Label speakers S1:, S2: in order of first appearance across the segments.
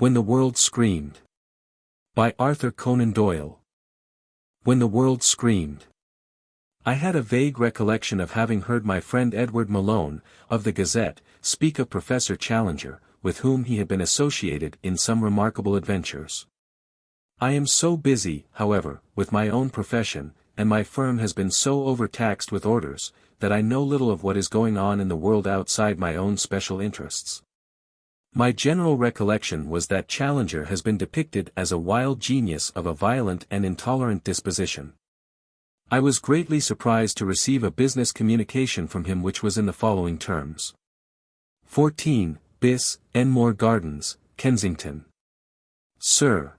S1: When the World Screamed. By Arthur Conan Doyle. When the world screamed. I had a vague recollection of having heard my friend Edward Malone, of the Gazette, speak of Professor Challenger, with whom he had been associated in some remarkable adventures. I am so busy, however, with my own profession, and my firm has been so overtaxed with orders, that I know little of what is going on in the world outside my own special interests. My general recollection was that Challenger has been depicted as a wild genius of a violent and intolerant disposition. I was greatly surprised to receive a business communication from him which was in the following terms. 14, bis, Enmore Gardens, Kensington. Sir.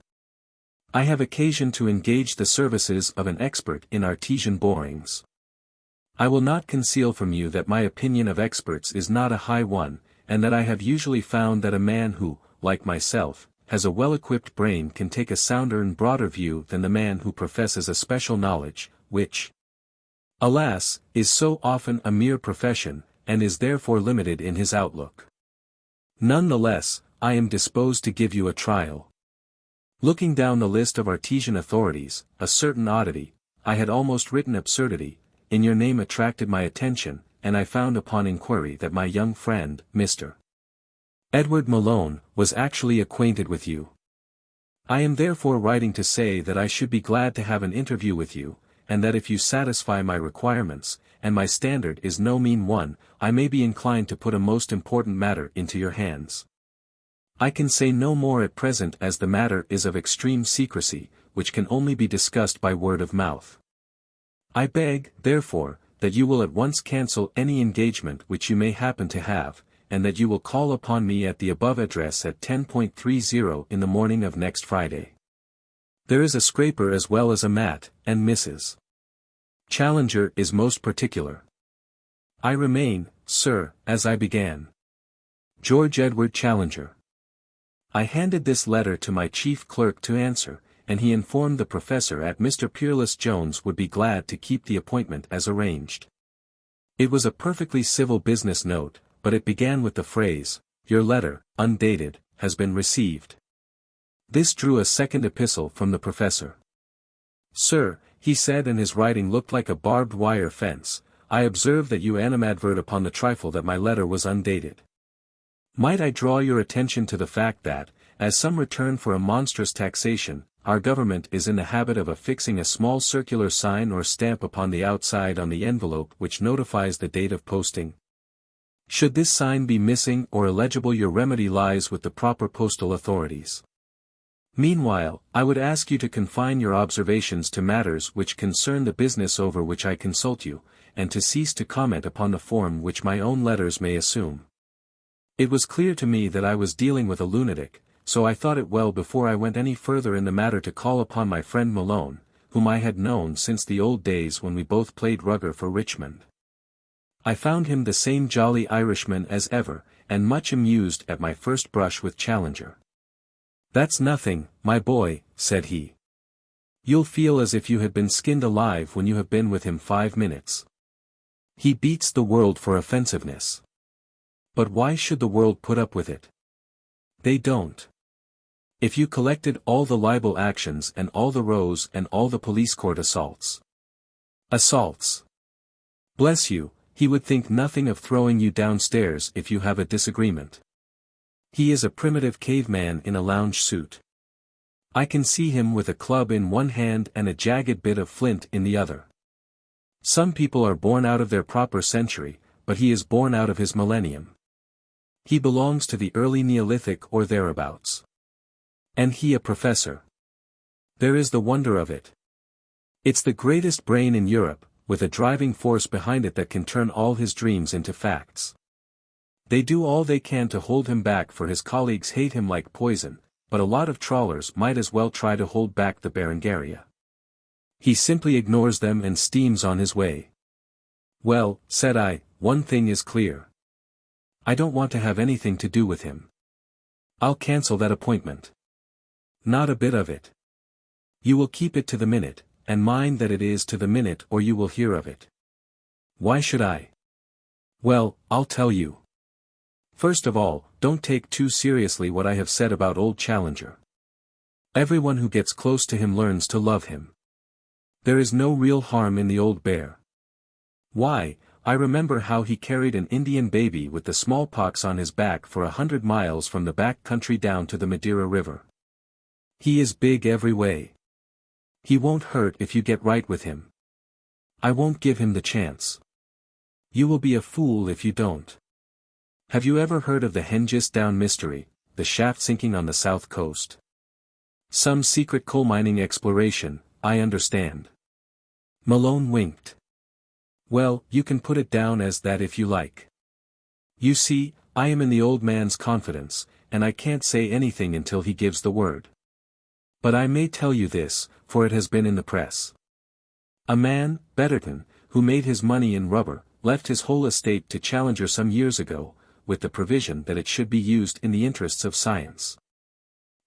S1: I have occasion to engage the services of an expert in Artesian borings. I will not conceal from you that my opinion of experts is not a high one, and that I have usually found that a man who, like myself, has a well-equipped brain can take a sounder and broader view than the man who professes a special knowledge, which, alas, is so often a mere profession, and is therefore limited in his outlook. None the less, I am disposed to give you a trial. Looking down the list of Artesian authorities, a certain oddity, I had almost written absurdity, in your name attracted my attention, and I found upon inquiry that my young friend, Mr. Edward Malone, was actually acquainted with you. I am therefore writing to say that I should be glad to have an interview with you, and that if you satisfy my requirements, and my standard is no mean one, I may be inclined to put a most important matter into your hands. I can say no more at present as the matter is of extreme secrecy, which can only be discussed by word of mouth. I beg, therefore, that you will at once cancel any engagement which you may happen to have, and that you will call upon me at the above address at 10:30 in the morning of next Friday. There is a scraper as well as a mat, and Mrs. Challenger is most particular. I remain, sir, as I began. George Edward Challenger. I handed this letter to my chief clerk to answer, and he informed the professor at Mr. Peerless Jones would be glad to keep the appointment as arranged. It was a perfectly civil business note, but it began with the phrase, "Your letter, undated, has been received." This drew a second epistle from the professor. "Sir," he said, and his writing looked like a barbed wire fence, "I observe that you animadvert upon the trifle that my letter was undated. Might I draw your attention to the fact that, as some return for a monstrous taxation, our government is in the habit of affixing a small circular sign or stamp upon the outside on the envelope which notifies the date of posting? Should this sign be missing or illegible, your remedy lies with the proper postal authorities. Meanwhile, I would ask you to confine your observations to matters which concern the business over which I consult you, and to cease to comment upon the form which my own letters may assume. It was clear to me that I was dealing with a lunatic, so I thought it well before I went any further in the matter to call upon my friend Malone, whom I had known since the old days when we both played rugger for Richmond. I found him the same jolly Irishman as ever, and much amused at my first brush with Challenger. "That's nothing, my boy," said he. "You'll feel as if you had been skinned alive when you have been with him 5 minutes. He beats the world for offensiveness. But why should the world put up with it? They don't. If you collected all the libel actions and all the rows and all the police court assaults. Bless you, he would think nothing of throwing you downstairs if you have a disagreement. He is a primitive caveman in a lounge suit. I can see him with a club in one hand and a jagged bit of flint in the other. Some people are born out of their proper century, but he is born out of his millennium. He belongs to the early Neolithic or thereabouts. And he a professor. There is the wonder of it. It's the greatest brain in Europe, with a driving force behind it that can turn all his dreams into facts. They do all they can to hold him back, for his colleagues hate him like poison, but a lot of trawlers might as well try to hold back the Berengaria. He simply ignores them and steams on his way. Well, said I, one thing is clear. I don't want to have anything to do with him. I'll cancel that appointment. Not a bit of it. You will keep it to the minute, and mind that it is to the minute or you will hear of it. Why should I? Well, I'll tell you. First of all, don't take too seriously what I have said about old Challenger. Everyone who gets close to him learns to love him. There is no real harm in the old bear. Why, I remember how he carried an Indian baby with the smallpox on his back for 100 miles from the back country down to the Madeira River. He is big every way. He won't hurt if you get right with him. I won't give him the chance. You will be a fool if you don't. Have you ever heard of the Hengist Down mystery, the shaft sinking on the south coast? Some secret coal mining exploration, I understand. Malone winked. Well, you can put it down as that if you like. You see, I am in the old man's confidence, and I can't say anything until he gives the word. But I may tell you this, for it has been in the press. A man, Betterton, who made his money in rubber, left his whole estate to Challenger some years ago, with the provision that it should be used in the interests of science.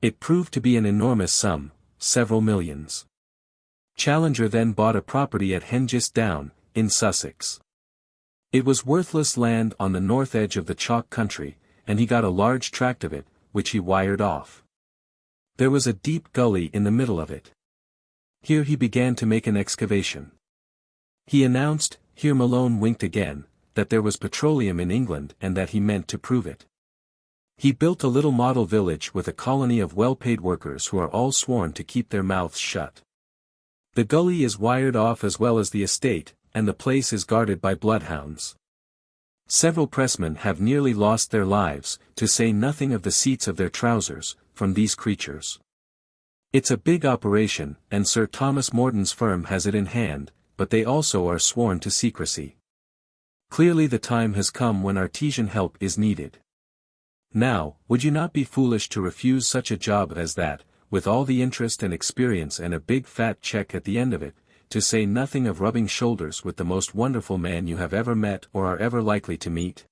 S1: It proved to be an enormous sum, several millions. Challenger then bought a property at Hengist Down, in Sussex. It was worthless land on the north edge of the chalk country, and he got a large tract of it, which he wired off. There was a deep gully in the middle of it. Here he began to make an excavation. He announced, here Malone winked again, that there was petroleum in England and that he meant to prove it. He built a little model village with a colony of well-paid workers who are all sworn to keep their mouths shut. The gully is wired off as well as the estate, and the place is guarded by bloodhounds. Several pressmen have nearly lost their lives, to say nothing of the seats of their trousers, from these creatures. It's a big operation, and Sir Thomas Morton's firm has it in hand, but they also are sworn to secrecy. Clearly the time has come when artesian help is needed. Now, would you not be foolish to refuse such a job as that, with all the interest and experience and a big fat check at the end of it, to say nothing of rubbing shoulders with the most wonderful man you have ever met or are ever likely to meet?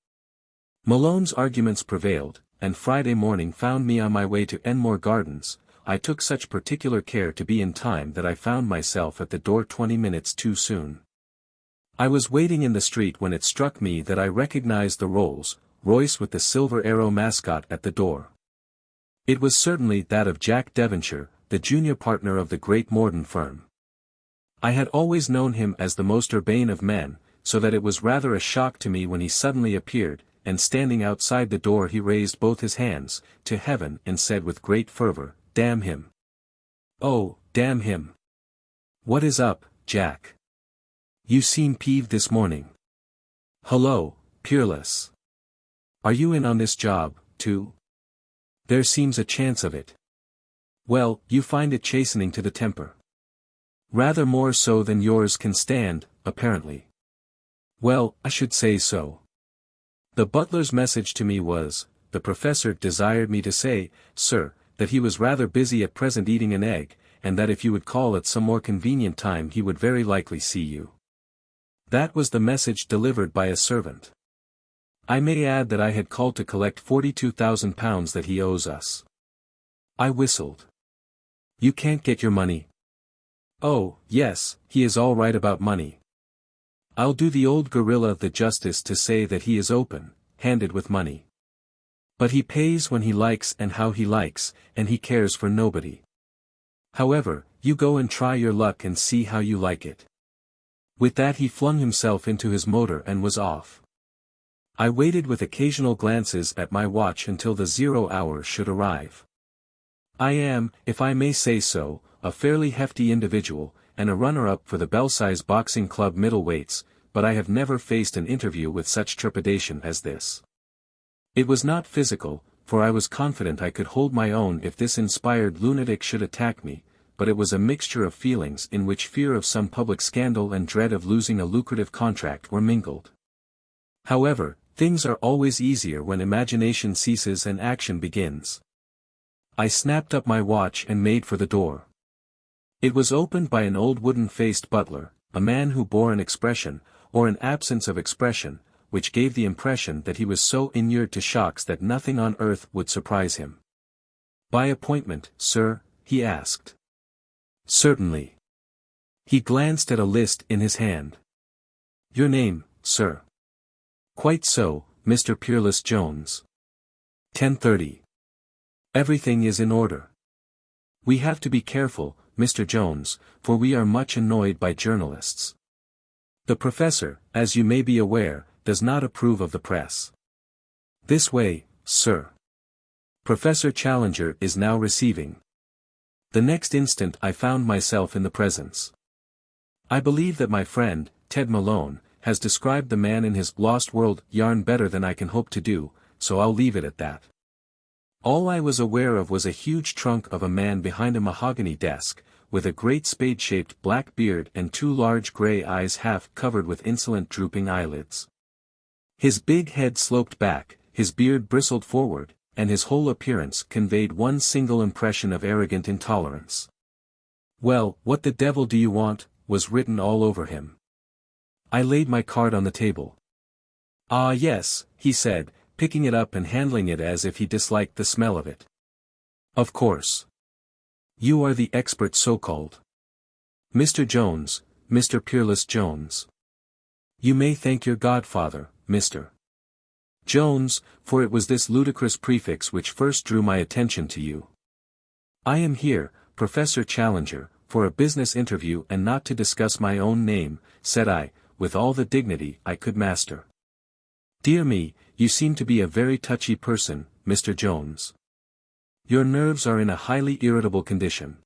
S1: Malone's arguments prevailed, and Friday morning found me on my way to Enmore Gardens. I took such particular care to be in time that I found myself at the door 20 minutes too soon. I was waiting in the street when it struck me that I recognized the Rolls-Royce with the Silver Arrow mascot at the door. It was certainly that of Jack Devonshire, the junior partner of the great Morton firm. I had always known him as the most urbane of men, so that it was rather a shock to me when he suddenly appeared, and standing outside the door he raised both his hands to heaven and said with great fervor, "Damn him! Oh, damn him! What is up, Jack? You seem peeved this morning. Hello, Peerless. Are you in on this job, too? There seems a chance of it. Well, you find it chastening to the temper. Rather more so than yours can stand, apparently. Well, I should say so. The butler's message to me was, the professor desired me to say, sir, that he was rather busy at present eating an egg, and that if you would call at some more convenient time he would very likely see you. That was the message delivered by a servant. I may add that I had called to collect £42,000 that he owes us. I whistled. You can't get your money. Oh, yes, he is all right about money. I'll do the old gorilla the justice to say that he is open-handed with money. But he pays when he likes and how he likes, and he cares for nobody. However, you go and try your luck and see how you like it. With that he flung himself into his motor and was off. I waited with occasional glances at my watch until the 0 hour should arrive. I am, if I may say so, a fairly hefty individual, and a runner-up for the Belsize Boxing Club middleweights, but I have never faced an interview with such trepidation as this. It was not physical, for I was confident I could hold my own if this inspired lunatic should attack me, but it was a mixture of feelings in which fear of some public scandal and dread of losing a lucrative contract were mingled. However, things are always easier when imagination ceases and action begins. I snapped up my watch and made for the door. It was opened by an old wooden-faced butler, a man who bore an expression, or an absence of expression, which gave the impression that he was so inured to shocks that nothing on earth would surprise him. By appointment, sir? He asked. Certainly. He glanced at a list in his hand. Your name, sir? Quite so, Mr. Peerless Jones. 10:30. Everything is in order. We have to be careful, Mr. Jones, for we are much annoyed by journalists. The professor, as you may be aware, does not approve of the press. This way, sir. Professor Challenger is now receiving. The next instant I found myself in the presence. I believe that my friend, Ted Malone, has described the man in his Lost World yarn better than I can hope to do, so I'll leave it at that. All I was aware of was a huge trunk of a man behind a mahogany desk, with a great spade-shaped black beard and two large grey eyes half covered with insolent drooping eyelids. His big head sloped back, his beard bristled forward, and his whole appearance conveyed one single impression of arrogant intolerance. "Well, what the devil do you want?" was written all over him. I laid my card on the table. "Ah yes," he said, picking it up and handling it as if he disliked the smell of it. "Of course. You are the expert so-called. Mr. Jones, Mr. Peerless Jones. You may thank your godfather, Mr. Jones, for it was this ludicrous prefix which first drew my attention to you. I am here, Professor Challenger, for a business interview and not to discuss my own name," said I, with all the dignity I could master. "Dear me, you seem to be a very touchy person, Mr. Jones. Your nerves are in a highly irritable condition.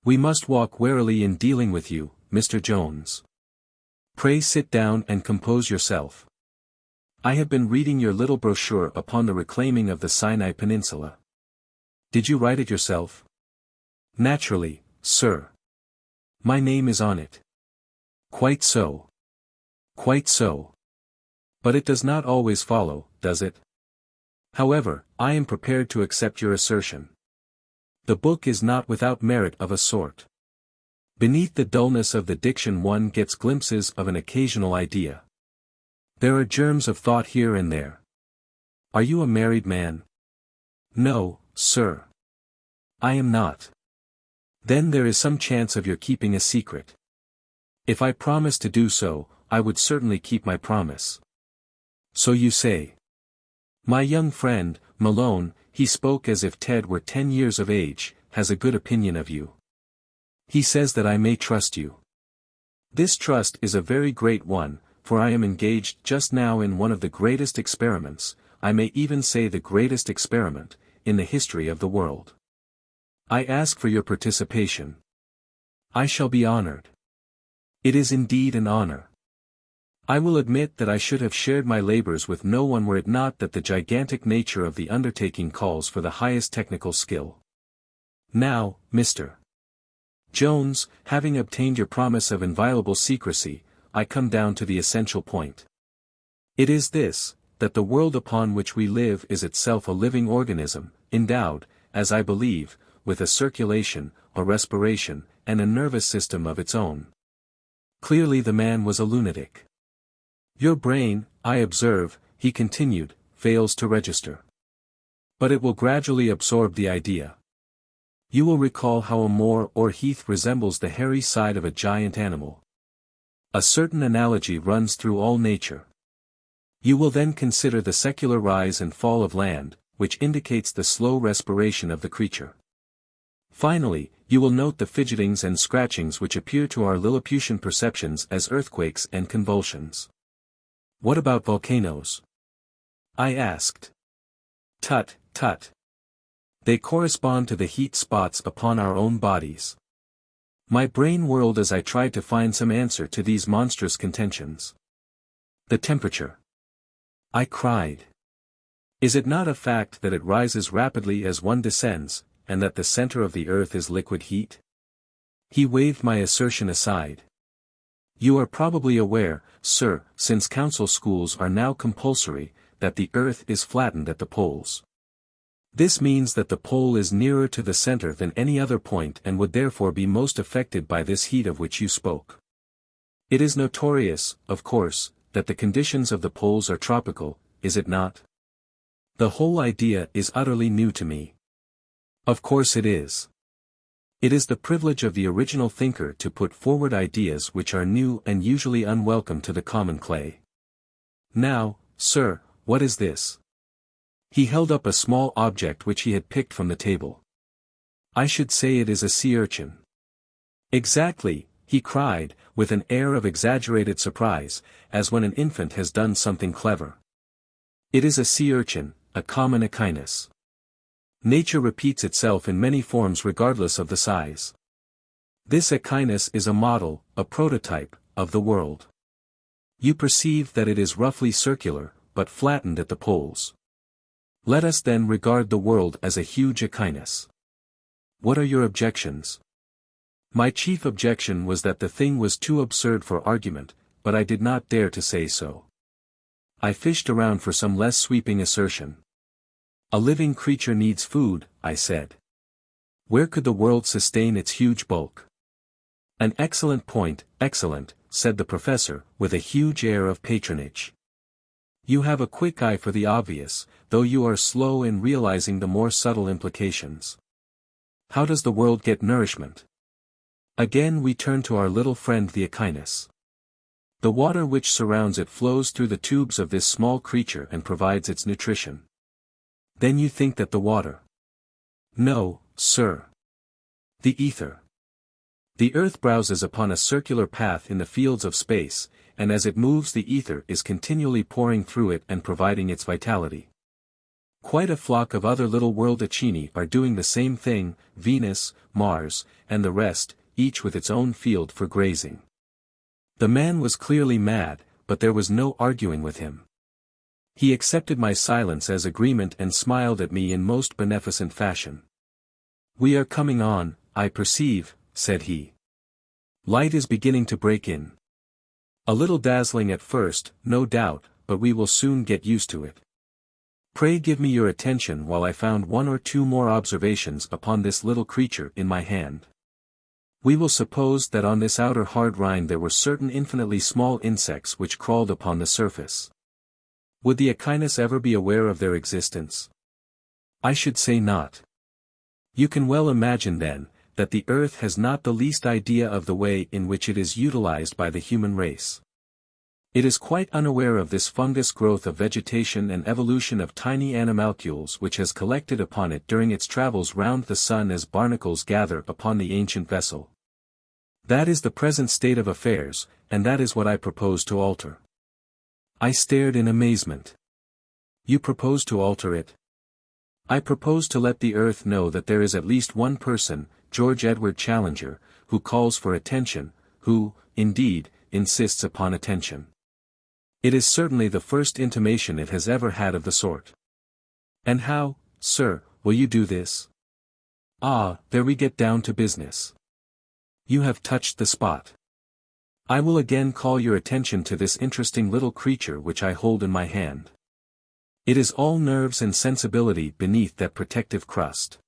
S1: We must walk warily in dealing with you, Mr. Jones. Pray sit down and compose yourself. I have been reading your little brochure upon the reclaiming of the Sinai Peninsula. Did you write it yourself?" "Naturally, sir. My name is on it." "Quite so. Quite so. But it does not always follow, does it? However, I am prepared to accept your assertion. The book is not without merit of a sort. Beneath the dullness of the diction one gets glimpses of an occasional idea. There are germs of thought here and there. Are you a married man?" "No, sir. I am not." "Then there is some chance of your keeping a secret." "If I promised to do so, I would certainly keep my promise." "So you say." "My young friend, Malone," he spoke as if Ted were 10 years of age, "has a good opinion of you. He says that I may trust you. This trust is a very great one, for I am engaged just now in one of the greatest experiments, I may even say the greatest experiment, in the history of the world. I ask for your participation. I shall be honored. It is indeed an honor. I will admit that I should have shared my labors with no one were it not that the gigantic nature of the undertaking calls for the highest technical skill. Now, Mr. Jones, having obtained your promise of inviolable secrecy, I come down to the essential point. It is this, that the world upon which we live is itself a living organism, endowed, as I believe, with a circulation, a respiration, and a nervous system of its own. Clearly the man was a lunatic. Your brain, I observe, he continued, fails to register. But it will gradually absorb the idea. You will recall how a moor or heath resembles the hairy side of a giant animal. A certain analogy runs through all nature. You will then consider the secular rise and fall of land, which indicates the slow respiration of the creature. Finally, you will note the fidgetings and scratchings which appear to our Lilliputian perceptions as earthquakes and convulsions. What about volcanoes? I asked. Tut, tut. They correspond to the heat spots upon our own bodies. My brain whirled as I tried to find some answer to these monstrous contentions. The temperature. I cried. Is it not a fact that it rises rapidly as one descends, and that the center of the earth is liquid heat? He waved my assertion aside. You are probably aware, sir, since council schools are now compulsory, that the earth is flattened at the poles. This means that the pole is nearer to the center than any other point and would therefore be most affected by this heat of which you spoke. It is notorious, of course, that the conditions of the poles are tropical, is it not? The whole idea is utterly new to me. Of course it is. It is the privilege of the original thinker to put forward ideas which are new and usually unwelcome to the common clay. Now, sir, what is this? He held up a small object which he had picked from the table. I should say it is a sea urchin. Exactly, he cried, with an air of exaggerated surprise, as when an infant has done something clever. It is a sea urchin, a common echinus. Nature repeats itself in many forms regardless of the size. This echinus is a model, a prototype, of the world. You perceive that it is roughly circular, but flattened at the poles. Let us then regard the world as a huge echinus. What are your objections? My chief objection was that the thing was too absurd for argument, but I did not dare to say so. I fished around for some less sweeping assertion. A living creature needs food, I said. Where could the world sustain its huge bulk? An excellent point, excellent, said the professor, with a huge air of patronage. You have a quick eye for the obvious, though you are slow in realizing the more subtle implications. How does the world get nourishment? Again we turn to our little friend the echinus. The water which surrounds it flows through the tubes of this small creature and provides its nutrition. Then you think that the water? No, sir. The ether. The earth browses upon a circular path in the fields of space, and as it moves the ether is continually pouring through it and providing its vitality. Quite a flock of other little world echini are doing the same thing, Venus, Mars, and the rest, each with its own field for grazing. The man was clearly mad, but there was no arguing with him. He accepted my silence as agreement and smiled at me in most beneficent fashion. We are coming on, I perceive, said he. Light is beginning to break in. A little dazzling at first, no doubt, but we will soon get used to it. Pray give me your attention while I found one or two more observations upon this little creature in my hand. We will suppose that on this outer hard rind there were certain infinitely small insects which crawled upon the surface. Would the echinus ever be aware of their existence? I should say not. You can well imagine then, that the earth has not the least idea of the way in which it is utilized by the human race. It is quite unaware of this fungus growth of vegetation and evolution of tiny animalcules which has collected upon it during its travels round the sun as barnacles gather upon the ancient vessel. That is the present state of affairs, and that is what I propose to alter. I stared in amazement. You propose to alter it? I propose to let the earth know that there is at least one person, George Edward Challenger, who calls for attention, who, indeed, insists upon attention. It is certainly the first intimation it has ever had of the sort. And how, sir, will you do this? Ah, there we get down to business. You have touched the spot. I will again call your attention to this interesting little creature which I hold in my hand. It is all nerves and sensibility beneath that protective crust.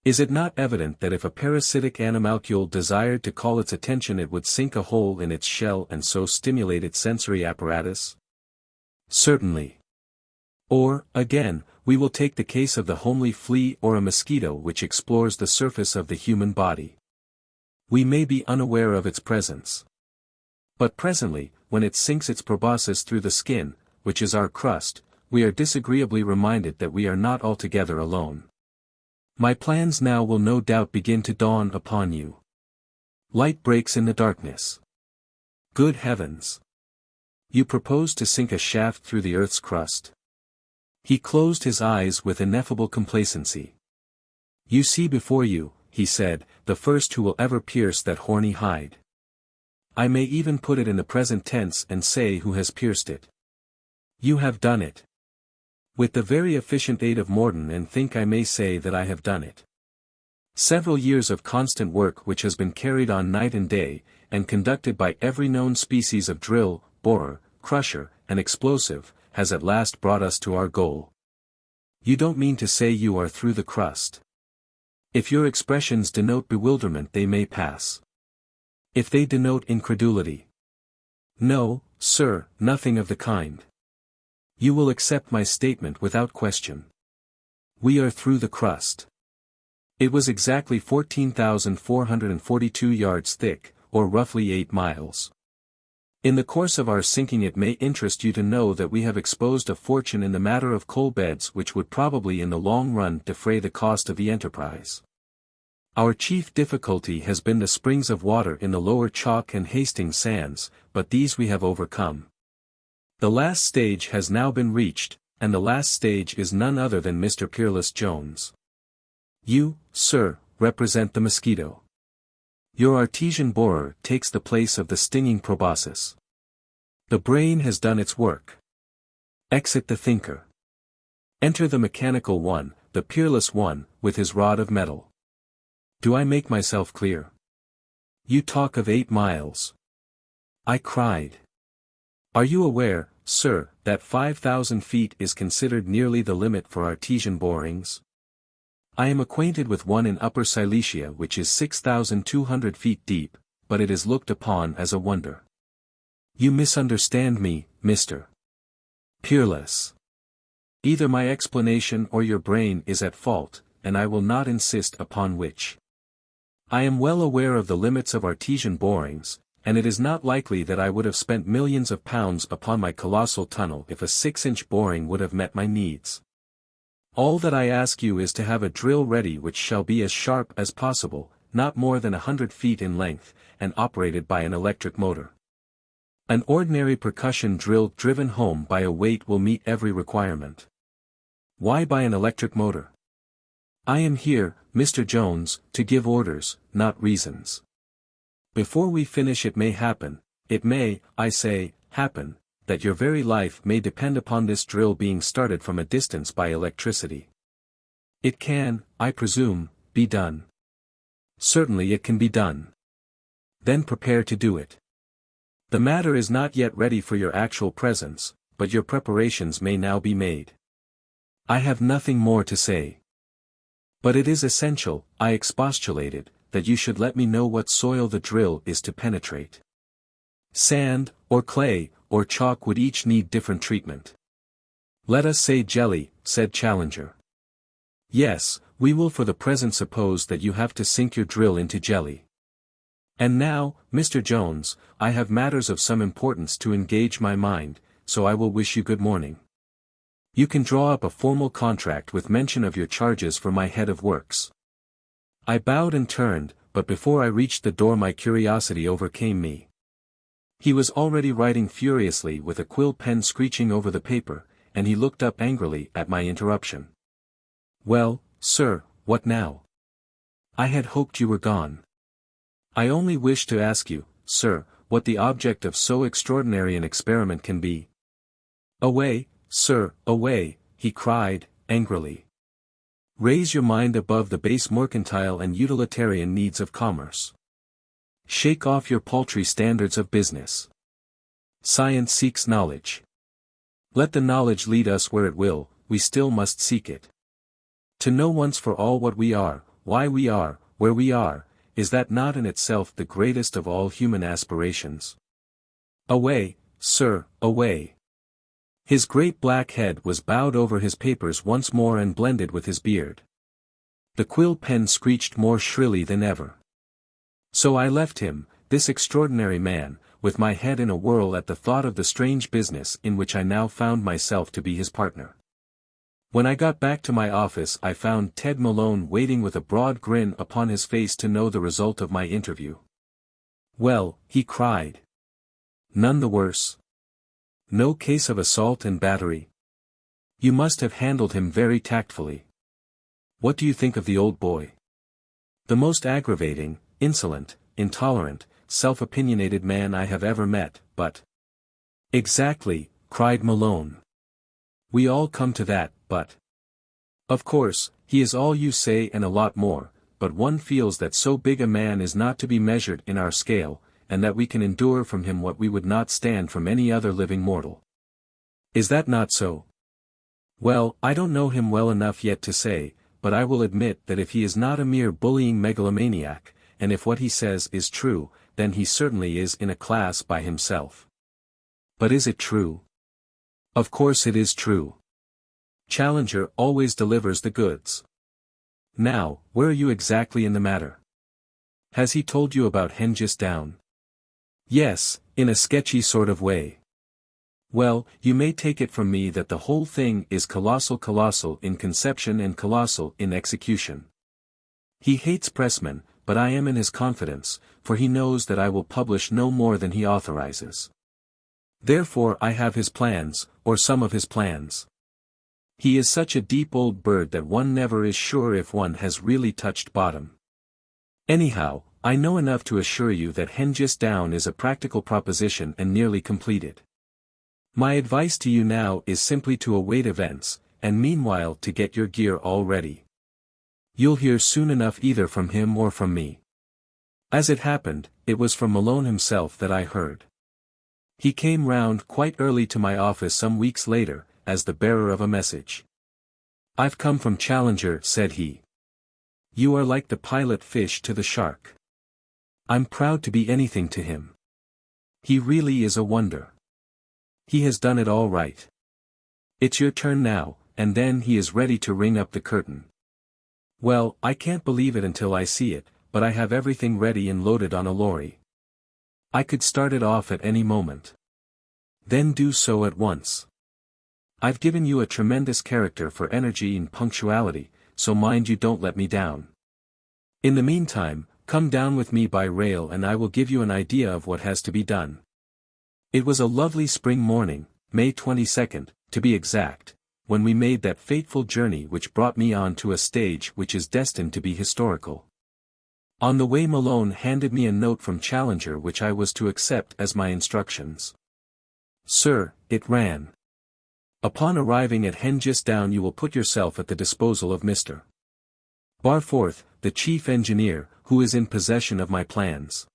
S1: Is it not evident that if a parasitic animalcule desired to call its attention it would sink a hole in its shell and so stimulate its sensory apparatus? Certainly. Or, again, we will take the case of the homely flea or a mosquito which explores the surface of the human body. We may be unaware of its presence. But presently, when it sinks its proboscis through the skin, which is our crust, we are disagreeably reminded that we are not altogether alone. My plans now will no doubt begin to dawn upon you. Light breaks in the darkness. Good heavens! You propose to sink a shaft through the earth's crust? He closed his eyes with ineffable complacency. You see before you, he said, the first who will ever pierce that horny hide. I may even put it in the present tense and say who has pierced it. You have done it. With the very efficient aid of Morden, and think I may say that I have done it. Several years of constant work which has been carried on night and day, and conducted by every known species of drill, borer, crusher, and explosive, has at last brought us to our goal. You don't mean to say you are through the crust? If your expressions denote bewilderment they may pass. If they denote incredulity. No, sir, nothing of the kind. You will accept my statement without question. We are through the crust. It was exactly 14,442 yards thick, or roughly 8 miles. In the course of our sinking it may interest you to know that we have exposed a fortune in the matter of coal beds which would probably in the long run defray the cost of the enterprise. Our chief difficulty has been the springs of water in the lower Chalk and Hastings sands, but these we have overcome. The last stage has now been reached, and the last stage is none other than Mr. Peerless Jones. You, sir, represent the mosquito. Your artesian borer takes the place of the stinging proboscis. The brain has done its work. Exit the thinker. Enter the mechanical one, the peerless one, with his rod of metal. Do I make myself clear? You talk of 8 miles. I cried. Are you aware, sir, that 5,000 feet is considered nearly the limit for artesian borings? I am acquainted with one in Upper Silesia which is 6,200 feet deep, but it is looked upon as a wonder. You misunderstand me, Mr. Peerless. Either my explanation or your brain is at fault, and I will not insist upon which. I am well aware of the limits of artesian borings, and it is not likely that I would have spent millions of pounds upon my colossal tunnel if a 6-inch boring would have met my needs. All that I ask you is to have a drill ready which shall be as sharp as possible, not more than 100 feet in length, and operated by an electric motor. An ordinary percussion drill driven home by a weight will meet every requirement. Why by an electric motor? I am here, Mr. Jones, to give orders, not reasons. Before we finish it may happen, it may, I say, happen, that your very life may depend upon this drill being started from a distance by electricity. It can, I presume, be done. Certainly it can be done. Then prepare to do it. The matter is not yet ready for your actual presence, but your preparations may now be made. I have nothing more to say. But it is essential, I expostulated, that you should let me know what soil the drill is to penetrate. Sand, or clay, or chalk would each need different treatment. Let us say jelly, said Challenger. Yes, we will for the present suppose that you have to sink your drill into jelly. And now, Mr. Jones, I have matters of some importance to engage my mind, so I will wish you good morning. You can draw up a formal contract with mention of your charges for my head of works. I bowed and turned, but before I reached the door my curiosity overcame me. He was already writing furiously with a quill pen screeching over the paper, and he looked up angrily at my interruption. Well, sir, what now? I had hoped you were gone. I only wish to ask you, sir, what the object of so extraordinary an experiment can be. Away, sir, away, he cried, angrily. Raise your mind above the base mercantile and utilitarian needs of commerce. Shake off your paltry standards of business. Science seeks knowledge. Let the knowledge lead us where it will, we still must seek it. To know once for all what we are, why we are, where we are, is that not in itself the greatest of all human aspirations? Away, sir, away. His great black head was bowed over his papers once more and blended with his beard. The quill pen screeched more shrilly than ever. So I left him, this extraordinary man, with my head in a whirl at the thought of the strange business in which I now found myself to be his partner. When I got back to my office I found Ted Malone waiting with a broad grin upon his face to know the result of my interview. Well, he cried. None the worse? No case of assault and battery? You must have handled him very tactfully. What do you think of the old boy? The most aggravating, insolent, intolerant, self-opinionated man I have ever met, but... Exactly, cried Malone. We all come to that, but... Of course, he is all you say and a lot more, but one feels that so big a man is not to be measured in our scale, and that we can endure from him what we would not stand from any other living mortal. Is that not so? Well, I don't know him well enough yet to say, but I will admit that if he is not a mere bullying megalomaniac, and if what he says is true, then he certainly is in a class by himself. But is it true? Of course it is true. Challenger always delivers the goods. Now, where are you exactly in the matter? Has he told you about Hengist Down? Yes, in a sketchy sort of way. Well, you may take it from me that the whole thing is colossal in conception and colossal in execution. He hates pressmen, but I am in his confidence, for he knows that I will publish no more than he authorizes. Therefore I have his plans, or some of his plans. He is such a deep old bird that one never is sure if one has really touched bottom. Anyhow, I know enough to assure you that Hengist Down is a practical proposition and nearly completed. My advice to you now is simply to await events, and meanwhile to get your gear all ready. You'll hear soon enough either from him or from me. As it happened, it was from Malone himself that I heard. He came round quite early to my office some weeks later, as the bearer of a message. "I've come from Challenger," said he. "You are like the pilot fish to the shark. I'm proud to be anything to him. He really is a wonder. He has done it all right. It's your turn now," and then he is ready to ring up the curtain. Well, I can't believe it until I see it, but I have everything ready and loaded on a lorry. I could start it off at any moment. Then do so at once. I've given you a tremendous character for energy and punctuality, so mind you don't let me down. In the meantime, come down with me by rail and I will give you an idea of what has to be done. It was a lovely spring morning, May 22nd, to be exact, when we made that fateful journey which brought me on to a stage which is destined to be historical. On the way Malone handed me a note from Challenger which I was to accept as my instructions. "Sir," it ran. "Upon arriving at Hengist Down you will put yourself at the disposal of Mr. Barforth, the chief engineer, who is in possession of my plans.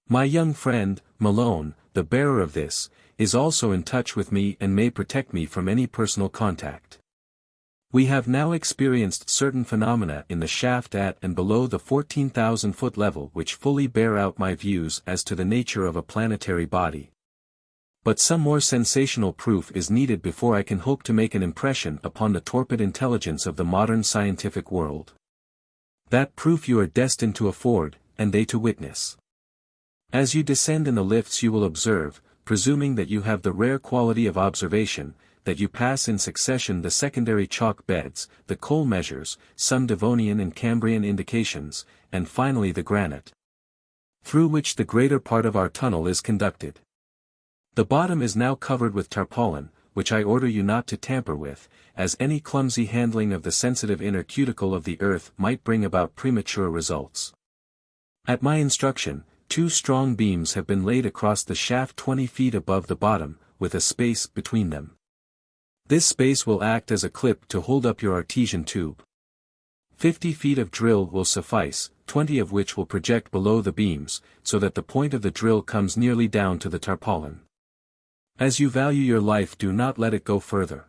S1: My young friend, Malone, the bearer of this, is also in touch with me and may protect me from any personal contact. We have now experienced certain phenomena in the shaft at and below the 14,000-foot level which fully bear out my views as to the nature of a planetary body. But some more sensational proof is needed before I can hope to make an impression upon the torpid intelligence of the modern scientific world. That proof you are destined to afford, and they to witness. As you descend in the lifts you will observe, presuming that you have the rare quality of observation, that you pass in succession the secondary chalk beds, the coal measures, some Devonian and Cambrian indications, and finally the granite, through which the greater part of our tunnel is conducted. The bottom is now covered with tarpaulin, which I order you not to tamper with, as any clumsy handling of the sensitive inner cuticle of the earth might bring about premature results. At my instruction, 2 strong beams have been laid across the shaft 20 feet above the bottom, with a space between them. This space will act as a clip to hold up your Artesian tube. 50 feet of drill will suffice, 20 of which will project below the beams, so that the point of the drill comes nearly down to the tarpaulin. As you value your life, do not let it go further.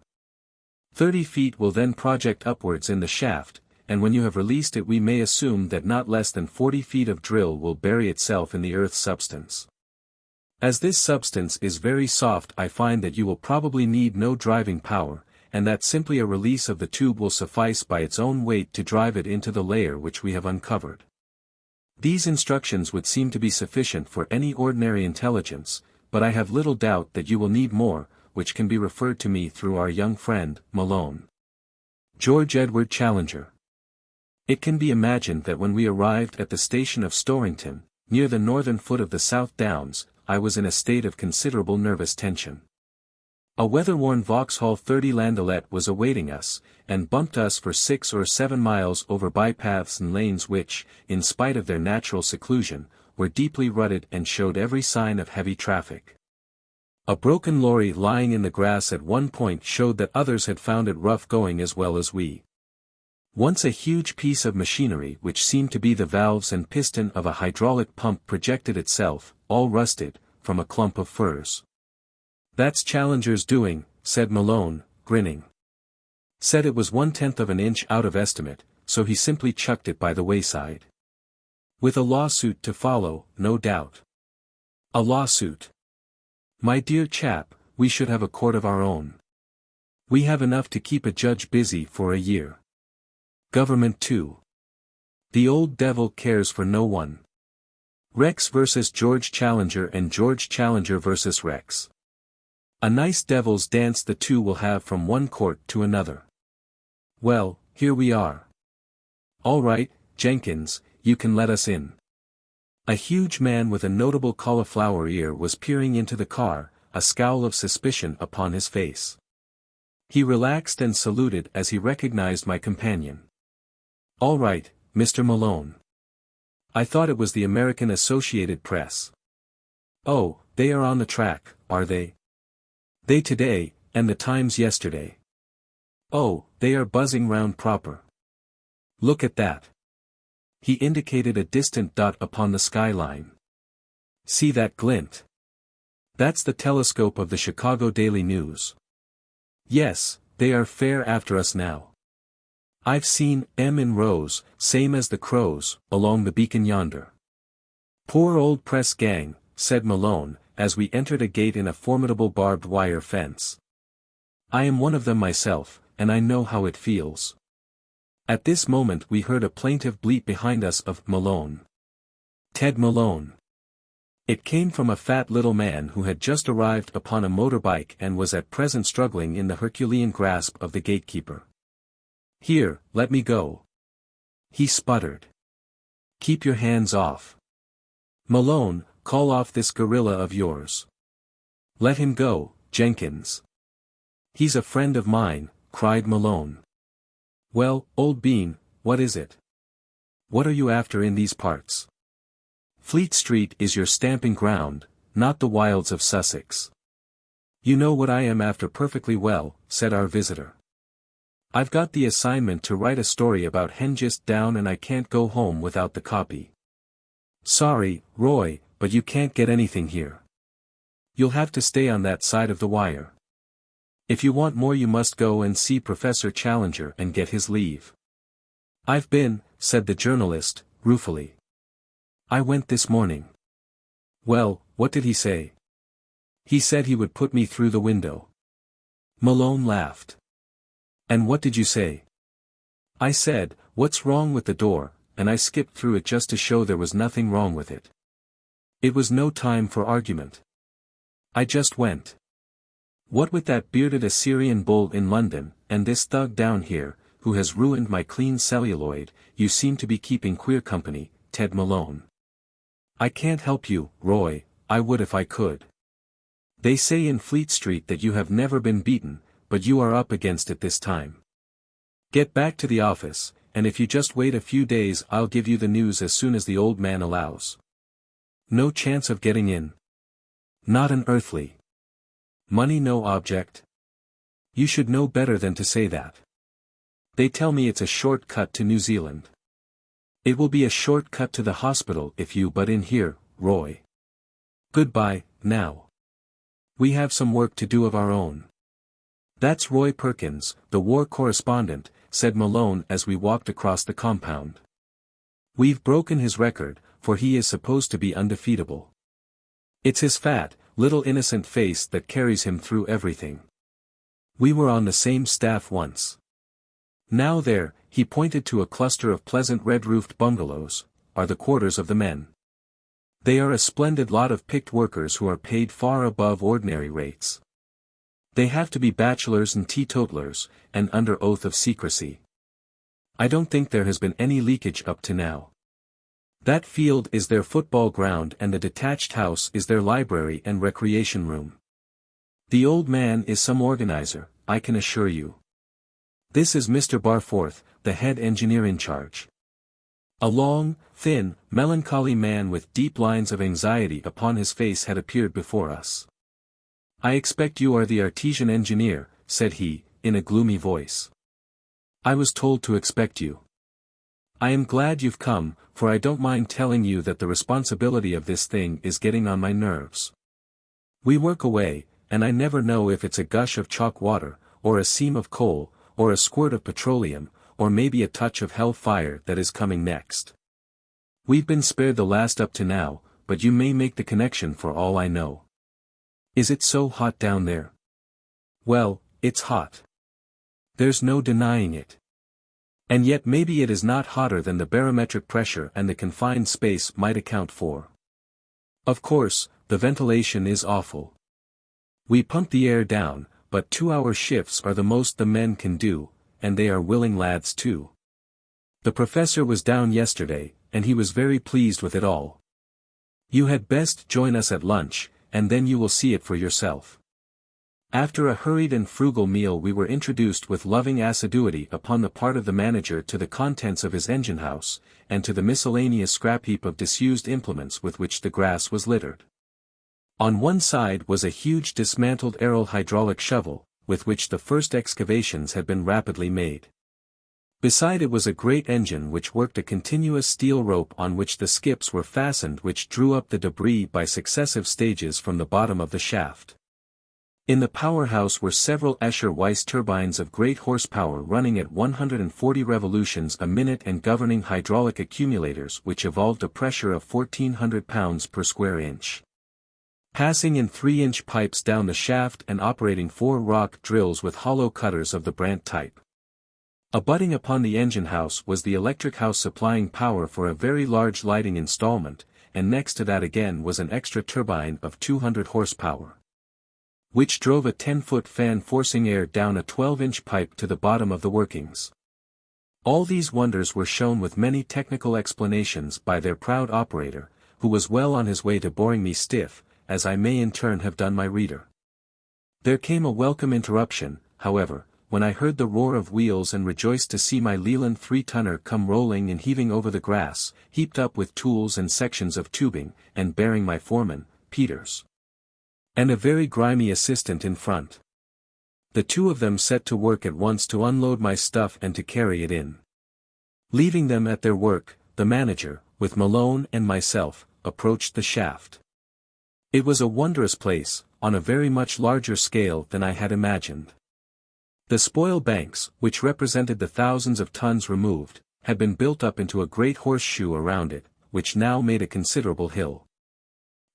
S1: 30 feet will then project upwards in the shaft, and when you have released it we may assume that not less than 40 feet of drill will bury itself in the earth's substance. As this substance is very soft I find that you will probably need no driving power, and that simply a release of the tube will suffice by its own weight to drive it into the layer which we have uncovered. These instructions would seem to be sufficient for any ordinary intelligence, but I have little doubt that you will need more, which can be referred to me through our young friend, Malone. George Edward Challenger. It can be imagined that when we arrived at the station of Storrington, near the northern foot of the South Downs, I was in a state of considerable nervous tension. A weather-worn Vauxhall 30 Landaulette was awaiting us, and bumped us for 6 or 7 miles over bypaths and lanes which, in spite of their natural seclusion, were deeply rutted and showed every sign of heavy traffic. A broken lorry lying in the grass at one point showed that others had found it rough going as well as we. Once a huge piece of machinery which seemed to be the valves and piston of a hydraulic pump projected itself, all rusted, from a clump of firs. "That's Challenger's doing," said Malone, grinning. "Said it was 1/10 of an inch out of estimate, so he simply chucked it by the wayside. With a lawsuit to follow, no doubt." "A lawsuit? My dear chap, we should have a court of our own. We have enough to keep a judge busy for a year. Government too. The old devil cares for no one. Rex vs. George Challenger and George Challenger vs. Rex. A nice devil's dance the two will have from one court to another. Well, here we are. All right, Jenkins, you can let us in. A huge man with a notable cauliflower ear was peering into the car, a scowl of suspicion upon his face. He relaxed and saluted as he recognized my companion. All right, Mr. Malone. I thought it was the American Associated Press. Oh, they are on the track, are they? They today, and the Times yesterday. Oh, they are buzzing round proper. Look at that. He indicated a distant dot upon the skyline. See that glint? That's the telescope of the Chicago Daily News. Yes, they are fair after us now. I've seen 'em in rows, same as the crows, along the beacon yonder. Poor old press gang, said Malone, as we entered a gate in a formidable barbed wire fence. I am one of them myself, and I know how it feels. At this moment we heard a plaintive bleat behind us of Malone. Ted Malone. It came from a fat little man who had just arrived upon a motorbike and was at present struggling in the Herculean grasp of the gatekeeper. Here, let me go. He sputtered. Keep your hands off. Malone, call off this gorilla of yours. Let him go, Jenkins. He's a friend of mine, cried Malone. Well, old bean, what is it? What are you after in these parts? Fleet Street is your stamping ground, not the wilds of Sussex. You know what I am after perfectly well, said our visitor. I've got the assignment to write a story about Hengist Down and I can't go home without the copy. Sorry, Roy, but you can't get anything here. You'll have to stay on that side of the wire. If you want more you must go and see Professor Challenger and get his leave. I've been, said the journalist, ruefully. I went this morning. Well, what did he say? He said he would put me through the window. Malone laughed. And what did you say? I said, what's wrong with the door, and I skipped through it just to show there was nothing wrong with it. It was no time for argument. I just went. What with that bearded Assyrian bull in London, and this thug down here, who has ruined my clean celluloid, you seem to be keeping queer company, Ted Malone. I can't help you, Roy, I would if I could. They say in Fleet Street that you have never been beaten, but you are up against it this time. Get back to the office, and if you just wait a few days I'll give you the news as soon as the old man allows. No chance of getting in. Not an earthly. Money no object. You should know better than to say that. They tell me it's a short cut to New Zealand. It will be a short cut to the hospital if you butt in here, Roy. Goodbye, now. We have some work to do of our own. That's Roy Perkins, the war correspondent, said Malone as we walked across the compound. We've broken his record, for he is supposed to be undefeatable. It's his fat, little innocent face that carries him through everything. We were on the same staff once. Now there, he pointed to a cluster of pleasant red-roofed bungalows, are the quarters of the men. They are a splendid lot of picked workers who are paid far above ordinary rates. They have to be bachelors and teetotalers, and under oath of secrecy. I don't think there has been any leakage up to now. That field is their football ground and the detached house is their library and recreation room. The old man is some organizer, I can assure you. This is Mr. Barforth, the head engineer in charge. A long, thin, melancholy man with deep lines of anxiety upon his face had appeared before us. I expect you are the Artesian engineer, said he, in a gloomy voice. I was told to expect you. I am glad you've come, for I don't mind telling you that the responsibility of this thing is getting on my nerves. We work away, and I never know if it's a gush of chalk water, or a seam of coal, or a squirt of petroleum, or maybe a touch of hell fire that is coming next. We've been spared the last up to now, but you may make the connection for all I know. Is it so hot down there? Well, it's hot. There's no denying it. And yet maybe it is not hotter than the barometric pressure and the confined space might account for. Of course, the ventilation is awful. We pump the air down, but 2-hour shifts are the most the men can do, and they are willing lads too. The professor was down yesterday, and he was very pleased with it all. You had best join us at lunch, and then you will see it for yourself. After a hurried and frugal meal we were introduced with loving assiduity upon the part of the manager to the contents of his engine house, and to the miscellaneous scrap heap of disused implements with which the grass was littered. On one side was a huge dismantled aerial hydraulic shovel, with which the first excavations had been rapidly made. Beside it was a great engine which worked a continuous steel rope on which the skips were fastened which drew up the debris by successive stages from the bottom of the shaft. In the powerhouse were several Escher-Weiss turbines of great horsepower running at 140 revolutions a minute and governing hydraulic accumulators which evolved a pressure of 1,400 pounds per square inch. Passing in 3-inch pipes down the shaft and operating 4 rock drills with hollow cutters of the Brandt type. Abutting upon the engine house was the electric house supplying power for a very large lighting installment, and next to that again was an extra turbine of 200 horsepower, which drove a 10-foot fan forcing air down a 12-inch pipe to the bottom of the workings. All these wonders were shown with many technical explanations by their proud operator, who was well on his way to boring me stiff, as I may in turn have done my reader. There came a welcome interruption, however, when I heard the roar of wheels and rejoiced to see my Leland 3-tonner come rolling and heaving over the grass, heaped up with tools and sections of tubing, and bearing my foreman, Peters, and a very grimy assistant in front. The two of them set to work at once to unload my stuff and to carry it in. Leaving them at their work, the manager, with Malone and myself, approached the shaft. It was a wondrous place, on a very much larger scale than I had imagined. The spoil banks, which represented the thousands of tons removed, had been built up into a great horseshoe around it, which now made a considerable hill.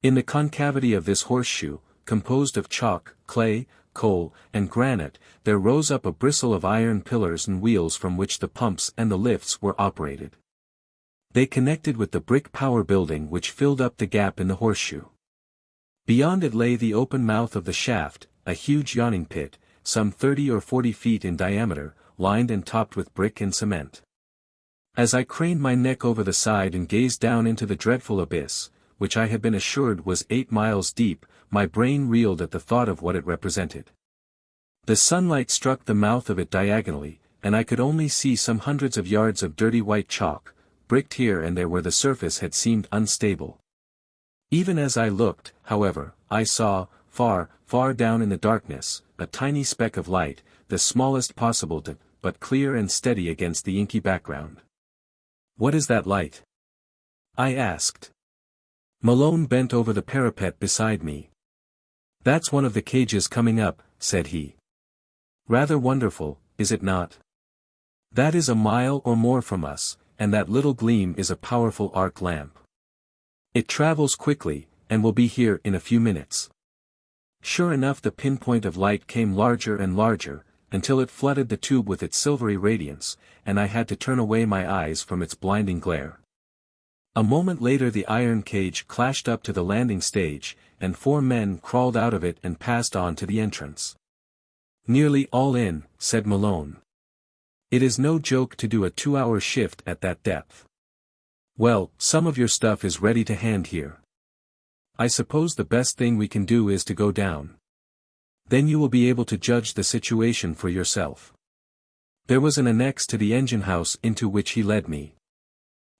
S1: In the concavity of this horseshoe, composed of chalk, clay, coal, and granite, there rose up a bristle of iron pillars and wheels from which the pumps and the lifts were operated. They connected with the brick power building which filled up the gap in the horseshoe. Beyond it lay the open mouth of the shaft, a huge yawning pit, some 30 or 40 feet in diameter, lined and topped with brick and cement. As I craned my neck over the side and gazed down into the dreadful abyss, which I had been assured was 8 miles deep, my brain reeled at the thought of what it represented. The sunlight struck the mouth of it diagonally, and I could only see some hundreds of yards of dirty white chalk, bricked here and there where the surface had seemed unstable. Even as I looked, however, I saw, far, far down in the darkness, a tiny speck of light, the smallest possible but clear and steady against the inky background. "What is that light?" I asked. Malone bent over the parapet beside me. "That's one of the cages coming up," said he. "Rather wonderful, is it not? That is a mile or more from us, and that little gleam is a powerful arc lamp. It travels quickly, and will be here in a few minutes." Sure enough, the pinpoint of light came larger and larger, until it flooded the tube with its silvery radiance, and I had to turn away my eyes from its blinding glare. A moment later the iron cage clashed up to the landing stage, and 4 men crawled out of it and passed on to the entrance. "Nearly all in," said Malone. "It is no joke to do a 2-hour shift at that depth. Well, some of your stuff is ready to hand here. I suppose the best thing we can do is to go down. Then you will be able to judge the situation for yourself." There was an annex to the engine house into which he led me.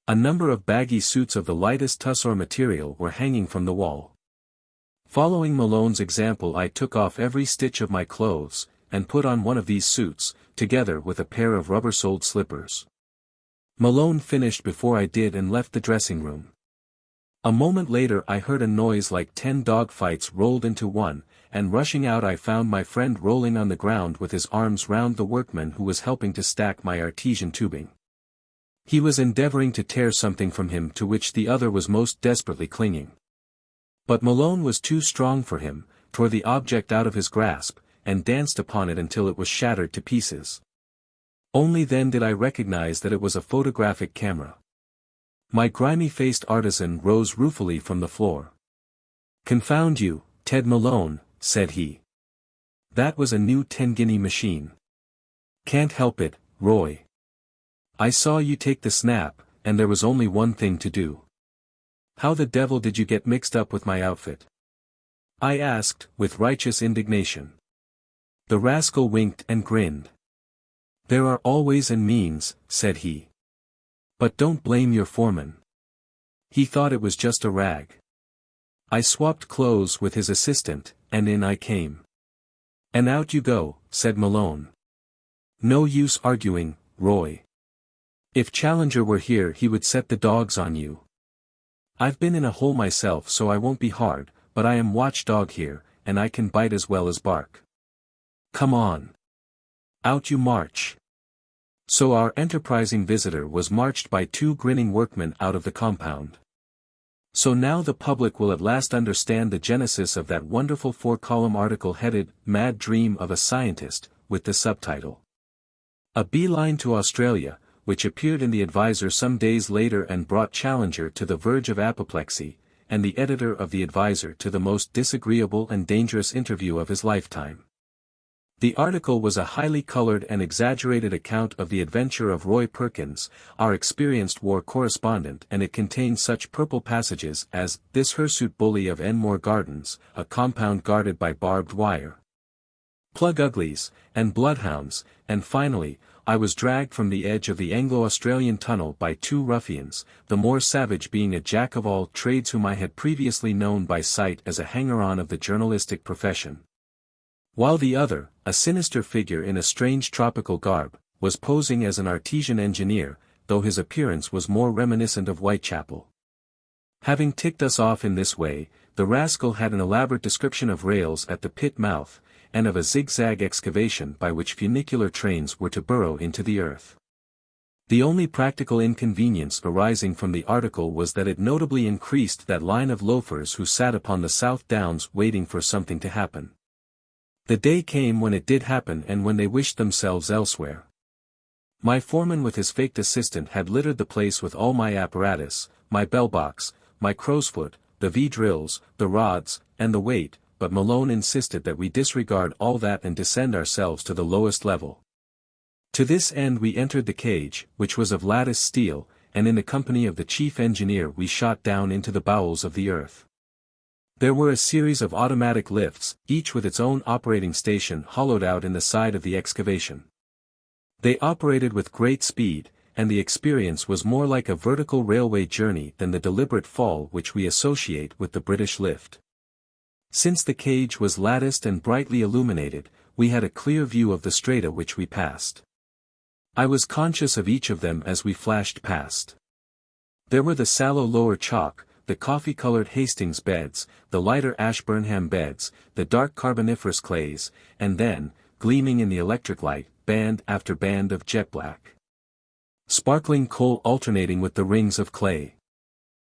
S1: A number of baggy suits of the lightest tussore material were hanging from the wall. Following Malone's example, I took off every stitch of my clothes, and put on one of these suits, together with a pair of rubber-soled slippers. Malone finished before I did and left the dressing room. A moment later I heard a noise like 10 dog-fights rolled into one, and rushing out I found my friend rolling on the ground with his arms round the workman who was helping to stack my Artesian tubing. He was endeavoring to tear something from him to which the other was most desperately clinging. But Malone was too strong for him, tore the object out of his grasp, and danced upon it until it was shattered to pieces. Only then did I recognize that it was a photographic camera. My grimy-faced artisan rose ruefully from the floor. "Confound you, Ted Malone," said he. "That was a new 10-guinea machine." "Can't help it, Roy. I saw you take the snap, and there was only one thing to do." "How the devil did you get mixed up with my outfit?" I asked, with righteous indignation. The rascal winked and grinned. "There are always and means," said he. "But don't blame your foreman. He thought it was just a rag." I swapped clothes with his assistant, and in I came. "And out you go," said Malone. "No use arguing, Roy. If Challenger were here he would set the dogs on you. I've been in a hole myself so I won't be hard, but I am watchdog here, and I can bite as well as bark. Come on. Out you march." So our enterprising visitor was marched by 2 grinning workmen out of the compound. So now the public will at last understand the genesis of that wonderful 4-column article headed, "Mad Dream of a Scientist," with the subtitle, "A Beeline to Australia," which appeared in the Advisor some days later and brought Challenger to the verge of apoplexy, and the editor of the Advisor to the most disagreeable and dangerous interview of his lifetime. The article was a highly colored and exaggerated account of the adventure of Roy Perkins, our experienced war correspondent, and it contained such purple passages as, "This hirsute bully of Enmore Gardens, a compound guarded by barbed wire. Plug uglies, and bloodhounds," and finally, "I was dragged from the edge of the Anglo-Australian tunnel by 2 ruffians, the more savage being a jack-of-all-trades whom I had previously known by sight as a hanger-on of the journalistic profession. While the other, a sinister figure in a strange tropical garb, was posing as an Artesian engineer, though his appearance was more reminiscent of Whitechapel. Having ticked us off in this way, the rascal had an elaborate description of rails at the pit mouth, and of a zigzag excavation by which funicular trains were to burrow into the earth. The only practical inconvenience arising from the article was that it notably increased that line of loafers who sat upon the South Downs waiting for something to happen. The day came when it did happen and when they wished themselves elsewhere. My foreman with his faked assistant had littered the place with all my apparatus, my bell-box, my crow's-foot, the V-drills, the rods, and the weight, but Malone insisted that we disregard all that and descend ourselves to the lowest level. To this end we entered the cage, which was of lattice steel, and in the company of the chief engineer we shot down into the bowels of the earth. There were a series of automatic lifts, each with its own operating station hollowed out in the side of the excavation. They operated with great speed, and the experience was more like a vertical railway journey than the deliberate fall which we associate with the British lift. Since the cage was latticed and brightly illuminated, we had a clear view of the strata which we passed. I was conscious of each of them as we flashed past. There were the sallow lower chalk, the coffee-colored Hastings beds, the lighter Ashburnham beds, the dark carboniferous clays, and then, gleaming in the electric light, band after band of jet black. Sparkling coal alternating with the rings of clay.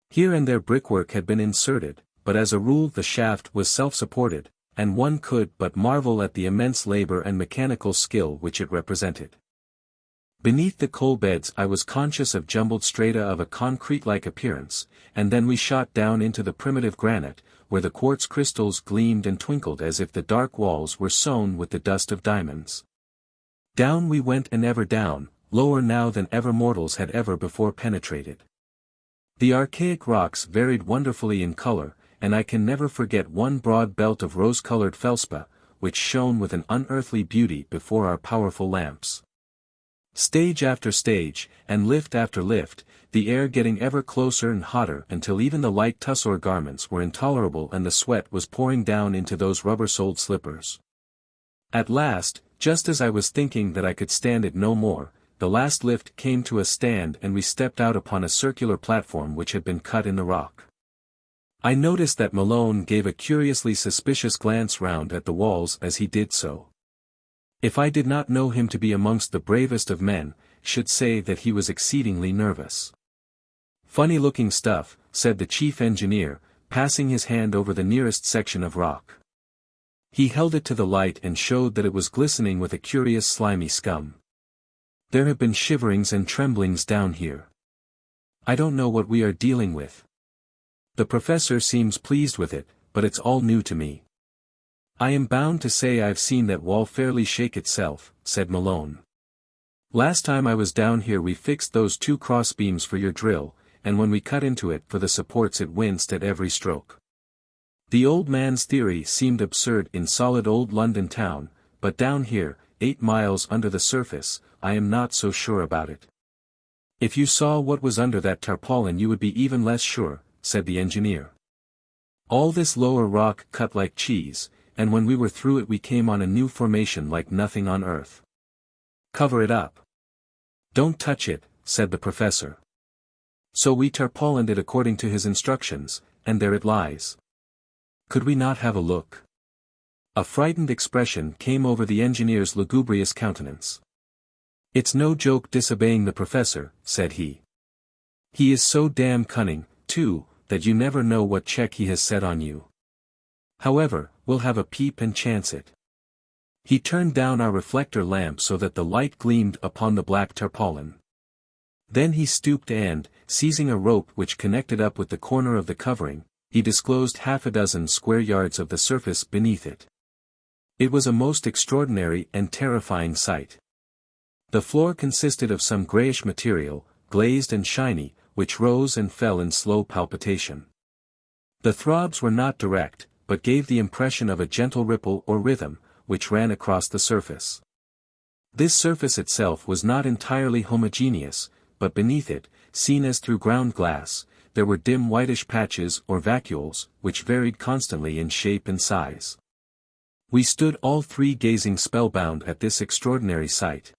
S1: Here and there brickwork had been inserted, but as a rule the shaft was self-supported, and one could but marvel at the immense labor and mechanical skill which it represented. Beneath the coal beds I was conscious of jumbled strata of a concrete-like appearance, and then we shot down into the primitive granite, where the quartz crystals gleamed and twinkled as if the dark walls were sown with the dust of diamonds. Down we went and ever down, lower now than ever mortals had ever before penetrated. The archaic rocks varied wonderfully in color, and I can never forget one broad belt of rose-colored felspar, which shone with an unearthly beauty before our powerful lamps. Stage after stage, and lift after lift, the air getting ever closer and hotter until even the light tussore garments were intolerable and the sweat was pouring down into those rubber-soled slippers. At last, just as I was thinking that I could stand it no more, the last lift came to a stand and we stepped out upon a circular platform which had been cut in the rock. I noticed that Malone gave a curiously suspicious glance round at the walls as he did so. If I did not know him to be amongst the bravest of men, should say that he was exceedingly nervous. "Funny-looking stuff," said the chief engineer, passing his hand over the nearest section of rock. He held it to the light and showed that it was glistening with a curious slimy scum. "There have been shiverings and tremblings down here. I don't know what we are dealing with. The professor seems pleased with it, but it's all new to me. I am bound to say I've seen that wall fairly shake itself, said Malone. Last time I was down here we fixed those 2 crossbeams for your drill, and when we cut into it for the supports it winced at every stroke. The old man's theory seemed absurd in solid old London town, but down here, 8 miles under the surface, I am not so sure about it. If you saw what was under that tarpaulin you would be even less sure, said the engineer. All this lower rock cut like cheese, and when we were through it we came on a new formation like nothing on Earth. Cover it up. Don't touch it, said the professor. So we tarpaulined it according to his instructions, and there it lies. Could we not have a look? A frightened expression came over the engineer's lugubrious countenance. It's no joke disobeying the professor, said he. He is so damn cunning, too, that you never know what check he has set on you. However, we'll have a peep and chance it. He turned down our reflector lamp so that the light gleamed upon the black tarpaulin. Then he stooped and, seizing a rope which connected up with the corner of the covering, he disclosed 6 square yards of the surface beneath it. It was a most extraordinary and terrifying sight. The floor consisted of some grayish material, glazed and shiny, which rose and fell in slow palpitation. The throbs were not direct, but gave the impression of a gentle ripple or rhythm, which ran across the surface. This surface itself was not entirely homogeneous, but beneath it, seen as through ground glass, there were dim whitish patches or vacuoles, which varied constantly in shape and size. We stood all 3 gazing spellbound at this extraordinary sight.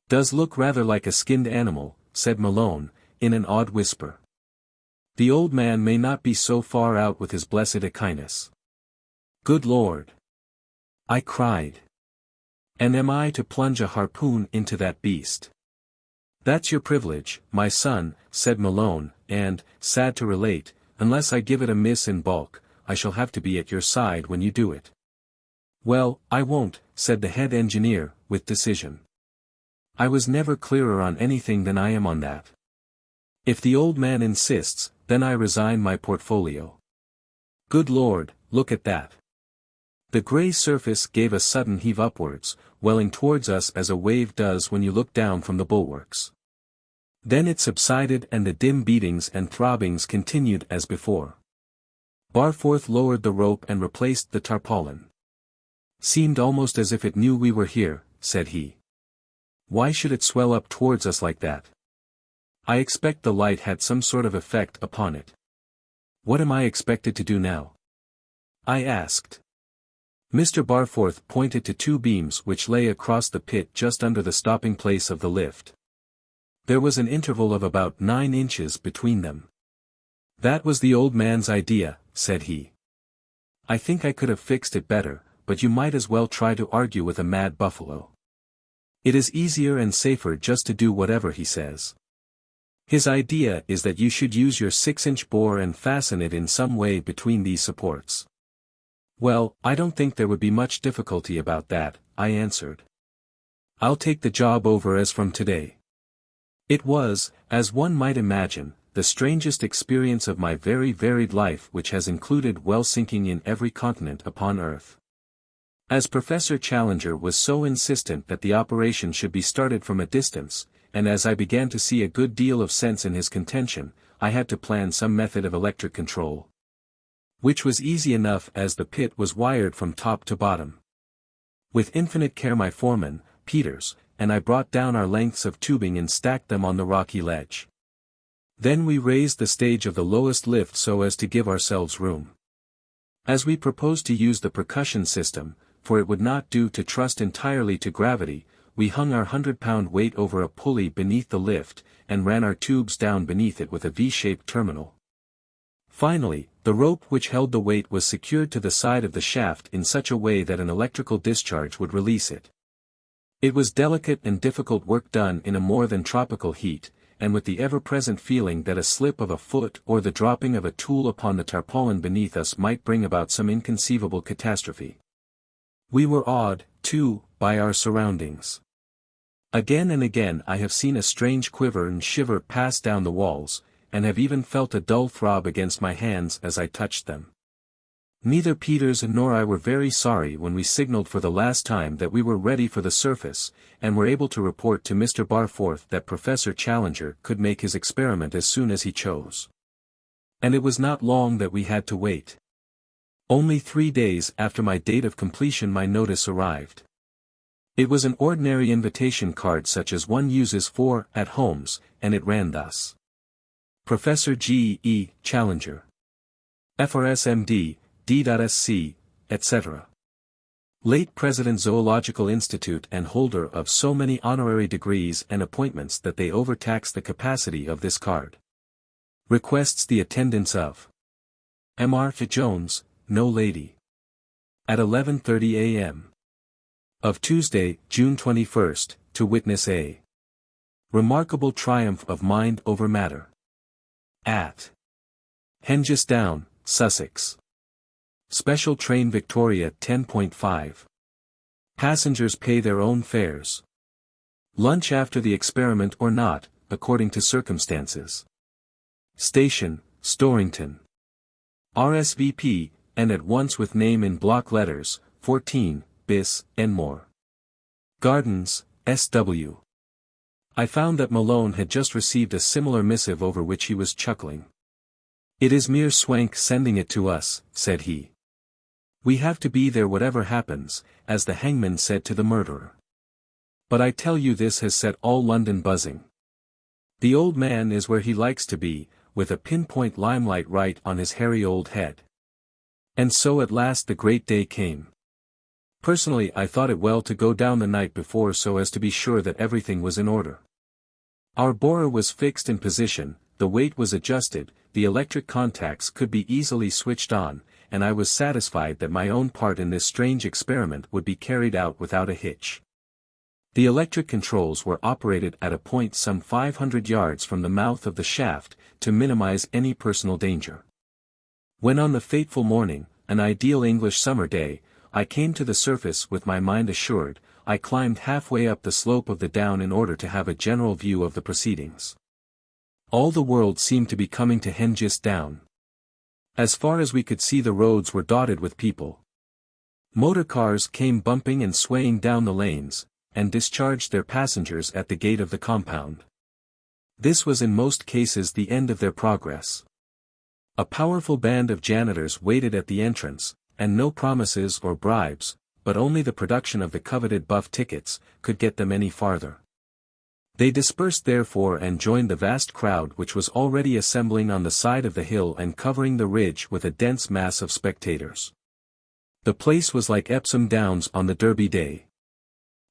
S1: Does look rather like a skinned animal, said Malone, in an odd whisper. The old man may not be so far out with his blessed echinus. Good Lord! I cried. And am I to plunge a harpoon into that beast? That's your privilege, my son, said Malone, and, sad to relate, unless I give it a miss in bulk, I shall have to be at your side when you do it. Well, I won't, said the head engineer, with decision. I was never clearer on anything than I am on that. If the old man insists, then I resign my portfolio. Good Lord, look at that. The grey surface gave a sudden heave upwards, welling towards us as a wave does when you look down from the bulwarks. Then it subsided and the dim beatings and throbbings continued as before. Barforth lowered the rope and replaced the tarpaulin. Seemed almost as if it knew we were here, said he. Why should it swell up towards us like that? I expect the light had some sort of effect upon it. What am I expected to do now? I asked. Mr. Barforth pointed to 2 beams which lay across the pit just under the stopping place of the lift. There was an interval of about 9 inches between them. That was the old man's idea, said he. I think I could have fixed it better, but you might as well try to argue with a mad buffalo. It is easier and safer just to do whatever he says. His idea is that you should use your 6-inch bore and fasten it in some way between these supports. Well, I don't think there would be much difficulty about that, I answered. I'll take the job over as from today. It was, as one might imagine, the strangest experience of my very varied life, which has included well sinking in every continent upon Earth. As Professor Challenger was so insistent that the operation should be started from a distance, and as I began to see a good deal of sense in his contention, I had to plan some method of electric control. Which was easy enough as the pit was wired from top to bottom. With infinite care my foreman, Peters, and I brought down our lengths of tubing and stacked them on the rocky ledge. Then we raised the stage of the lowest lift so as to give ourselves room. As we proposed to use the percussion system, for it would not do to trust entirely to gravity, we hung our 100-pound weight over a pulley beneath the lift, and ran our tubes down beneath it with a V-shaped terminal. Finally, the rope which held the weight was secured to the side of the shaft in such a way that an electrical discharge would release it. It was delicate and difficult work done in a more than tropical heat, and with the ever-present feeling that a slip of a foot or the dropping of a tool upon the tarpaulin beneath us might bring about some inconceivable catastrophe. We were awed, too, by our surroundings. Again and again I have seen a strange quiver and shiver pass down the walls, and have even felt a dull throb against my hands as I touched them. Neither Peters nor I were very sorry when we signaled for the last time that we were ready for the surface, and were able to report to Mr. Barforth that Professor Challenger could make his experiment as soon as he chose. And it was not long that we had to wait. Only 3 days after my date of completion my notice arrived. It was an ordinary invitation card such as one uses for at-homes, and it ran thus. Professor G. E. Challenger. FRS.MD, D.Sc., etc. Late President Zoological Institute and holder of so many honorary degrees and appointments that they overtax the capacity of this card. Requests the attendance of M. Arthur Jones, no lady. At 11:30 a.m. of Tuesday, June 21st, to witness a remarkable triumph of mind over matter. At Hengist Down, Sussex. Special train Victoria 10.5. Passengers pay their own fares. Lunch after the experiment or not, according to circumstances. Station, Storrington. RSVP, and at once with name in block letters, 14, bis, Enmore. Gardens, SW. I found that Malone had just received a similar missive over which he was chuckling. "It is mere swank sending it to us," said he. "We have to be there whatever happens," as the hangman said to the murderer. But I tell you this has set all London buzzing. The old man is where he likes to be, with a pinpoint limelight right on his hairy old head. And so at last the great day came. Personally I thought it well to go down the night before so as to be sure that everything was in order. Our borer was fixed in position, the weight was adjusted, the electric contacts could be easily switched on, and I was satisfied that my own part in this strange experiment would be carried out without a hitch. The electric controls were operated at a point some 500 yards from the mouth of the shaft, to minimize any personal danger. When on the fateful morning, an ideal English summer day, I came to the surface with my mind assured, I climbed halfway up the slope of the down in order to have a general view of the proceedings. All the world seemed to be coming to Hengist Down. As far as we could see the roads were dotted with people. Motor cars came bumping and swaying down the lanes, and discharged their passengers at the gate of the compound. This was in most cases the end of their progress. A powerful band of janitors waited at the entrance, and no promises or bribes, but only the production of the coveted buff tickets, could get them any farther. They dispersed therefore and joined the vast crowd which was already assembling on the side of the hill and covering the ridge with a dense mass of spectators. The place was like Epsom Downs on the Derby Day.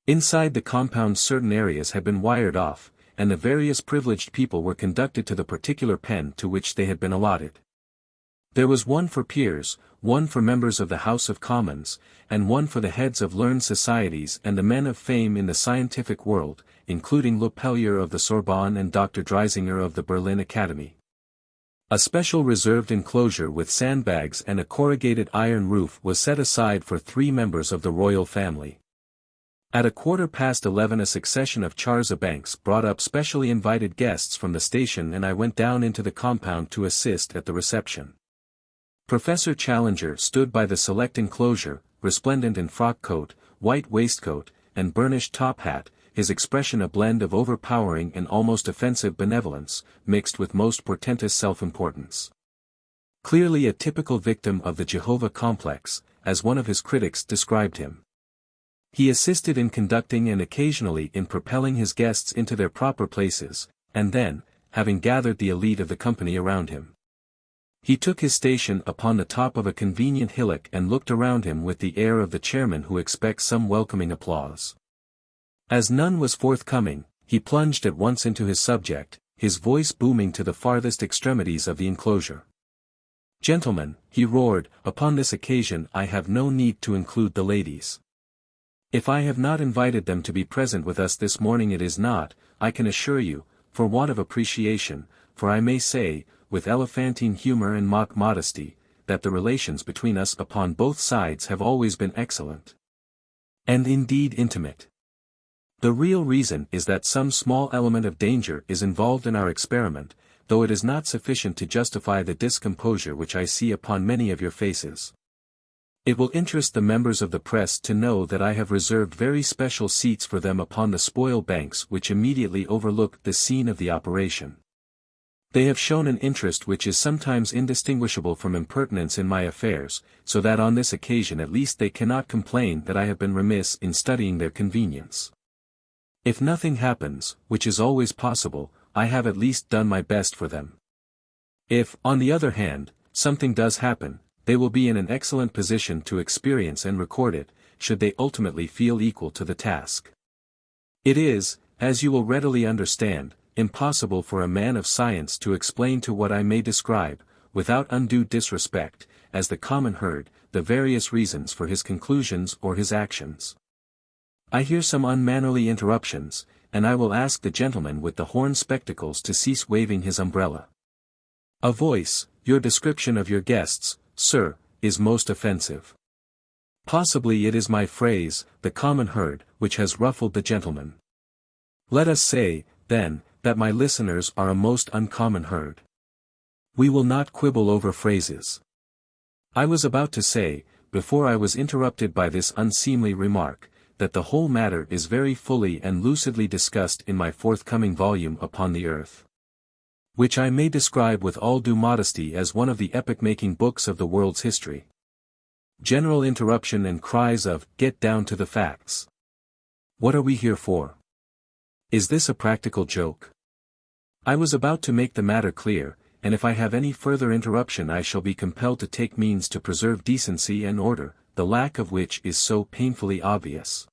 S1: Inside the compound certain areas had been wired off, and the various privileged people were conducted to the particular pen to which they had been allotted. There was one for peers, one for members of the House of Commons, and one for the heads of learned societies and the men of fame in the scientific world, including Le Pellier of the Sorbonne and Dr. Dreisinger of the Berlin Academy. A special reserved enclosure with sandbags and a corrugated iron roof was set aside for 3 members of the royal family. At 11:15 a succession of char-a-bancs brought up specially invited guests from the station and I went down into the compound to assist at the reception. Professor Challenger stood by the select enclosure, resplendent in frock coat, white waistcoat, and burnished top hat, his expression a blend of overpowering and almost offensive benevolence, mixed with most portentous self-importance. Clearly a typical victim of the Jehovah complex, as one of his critics described him. He assisted in conducting and occasionally in propelling his guests into their proper places, and then, having gathered the elite of the company around him, he took his station upon the top of a convenient hillock and looked around him with the air of the chairman who expects some welcoming applause. As none was forthcoming, he plunged at once into his subject, his voice booming to the farthest extremities of the enclosure. "Gentlemen," he roared, "upon this occasion I have no need to include the ladies. If I have not invited them to be present with us this morning it is not, I can assure you, for want of appreciation, for I may say, with elephantine humor and mock modesty, that the relations between us upon both sides have always been excellent. And indeed intimate. The real reason is that some small element of danger is involved in our experiment, though it is not sufficient to justify the discomposure which I see upon many of your faces. It will interest the members of the press to know that I have reserved very special seats for them upon the spoil banks which immediately overlook the scene of the operation. They have shown an interest which is sometimes indistinguishable from impertinence in my affairs, so that on this occasion at least they cannot complain that I have been remiss in studying their convenience. If nothing happens, which is always possible, I have at least done my best for them. If, on the other hand, something does happen, they will be in an excellent position to experience and record it, should they ultimately feel equal to the task. It is, as you will readily understand, impossible for a man of science to explain to what I may describe, without undue disrespect, as the common herd, the various reasons for his conclusions or his actions. I hear some unmannerly interruptions, and I will ask the gentleman with the horn spectacles to cease waving his umbrella. A voice, your description of your guests, sir, is most offensive. Possibly it is my phrase, the common herd, which has ruffled the gentleman. Let us say, then, that my listeners are a most uncommon herd. We will not quibble over phrases. I was about to say, before I was interrupted by this unseemly remark, that the whole matter is very fully and lucidly discussed in my forthcoming volume upon the Earth, which I may describe with all due modesty as one of the epoch-making books of the world's history. General interruption and cries of, "Get down to the facts. What are we here for? Is this a practical joke?" I was about to make the matter clear, and if I have any further interruption I shall be compelled to take means to preserve decency and order, the lack of which is so painfully obvious.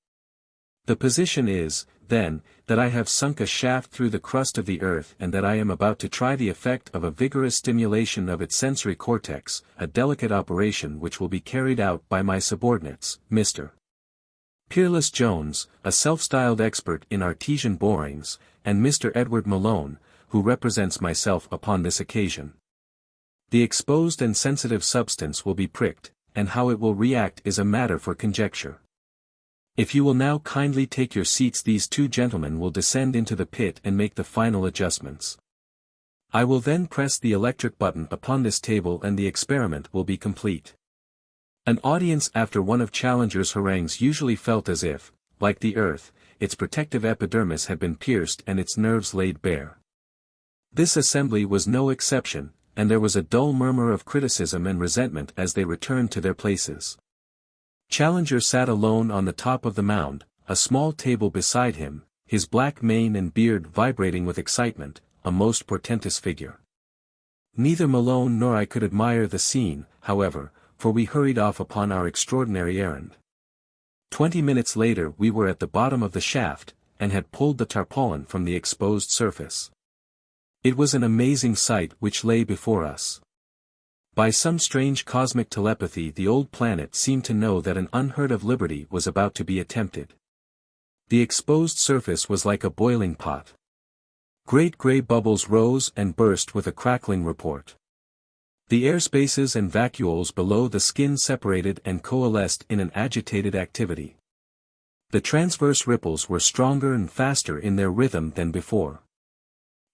S1: The position is, then, that I have sunk a shaft through the crust of the earth and that I am about to try the effect of a vigorous stimulation of its sensory cortex, a delicate operation which will be carried out by my subordinates, Mr. Peerless Jones, a self-styled expert in Artesian borings, and Mr. Edward Malone, who represents myself upon this occasion. The exposed and sensitive substance will be pricked, and how it will react is a matter for conjecture. If you will now kindly take your seats, these two gentlemen will descend into the pit and make the final adjustments. I will then press the electric button upon this table and the experiment will be complete. An audience after one of Challenger's harangues usually felt as if, like the earth, its protective epidermis had been pierced and its nerves laid bare. This assembly was no exception, and there was a dull murmur of criticism and resentment as they returned to their places. Challenger sat alone on the top of the mound, a small table beside him, his black mane and beard vibrating with excitement, a most portentous figure. Neither Malone nor I could admire the scene, however, for we hurried off upon our extraordinary errand. 20 minutes later we were at the bottom of the shaft, and had pulled the tarpaulin from the exposed surface. It was an amazing sight which lay before us. By some strange cosmic telepathy the old planet seemed to know that an unheard-of liberty was about to be attempted. The exposed surface was like a boiling pot. Great grey bubbles rose and burst with a crackling report. The air spaces and vacuoles below the skin separated and coalesced in an agitated activity. The transverse ripples were stronger and faster in their rhythm than before.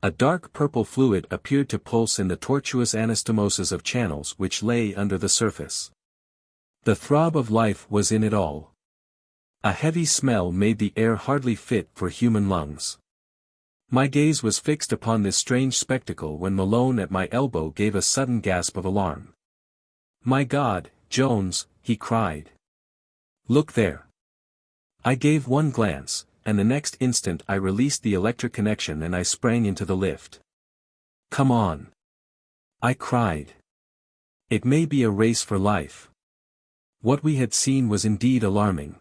S1: A dark purple fluid appeared to pulse in the tortuous anastomoses of channels which lay under the surface. The throb of life was in it all. A heavy smell made the air hardly fit for human lungs. My gaze was fixed upon this strange spectacle when Malone at my elbow gave a sudden gasp of alarm. "My God, Jones," he cried. "Look there." I gave one glance, and the next instant I released the electric connection and I sprang into the lift. "Come on!" I cried. It may be a race for life. What we had seen was indeed alarming.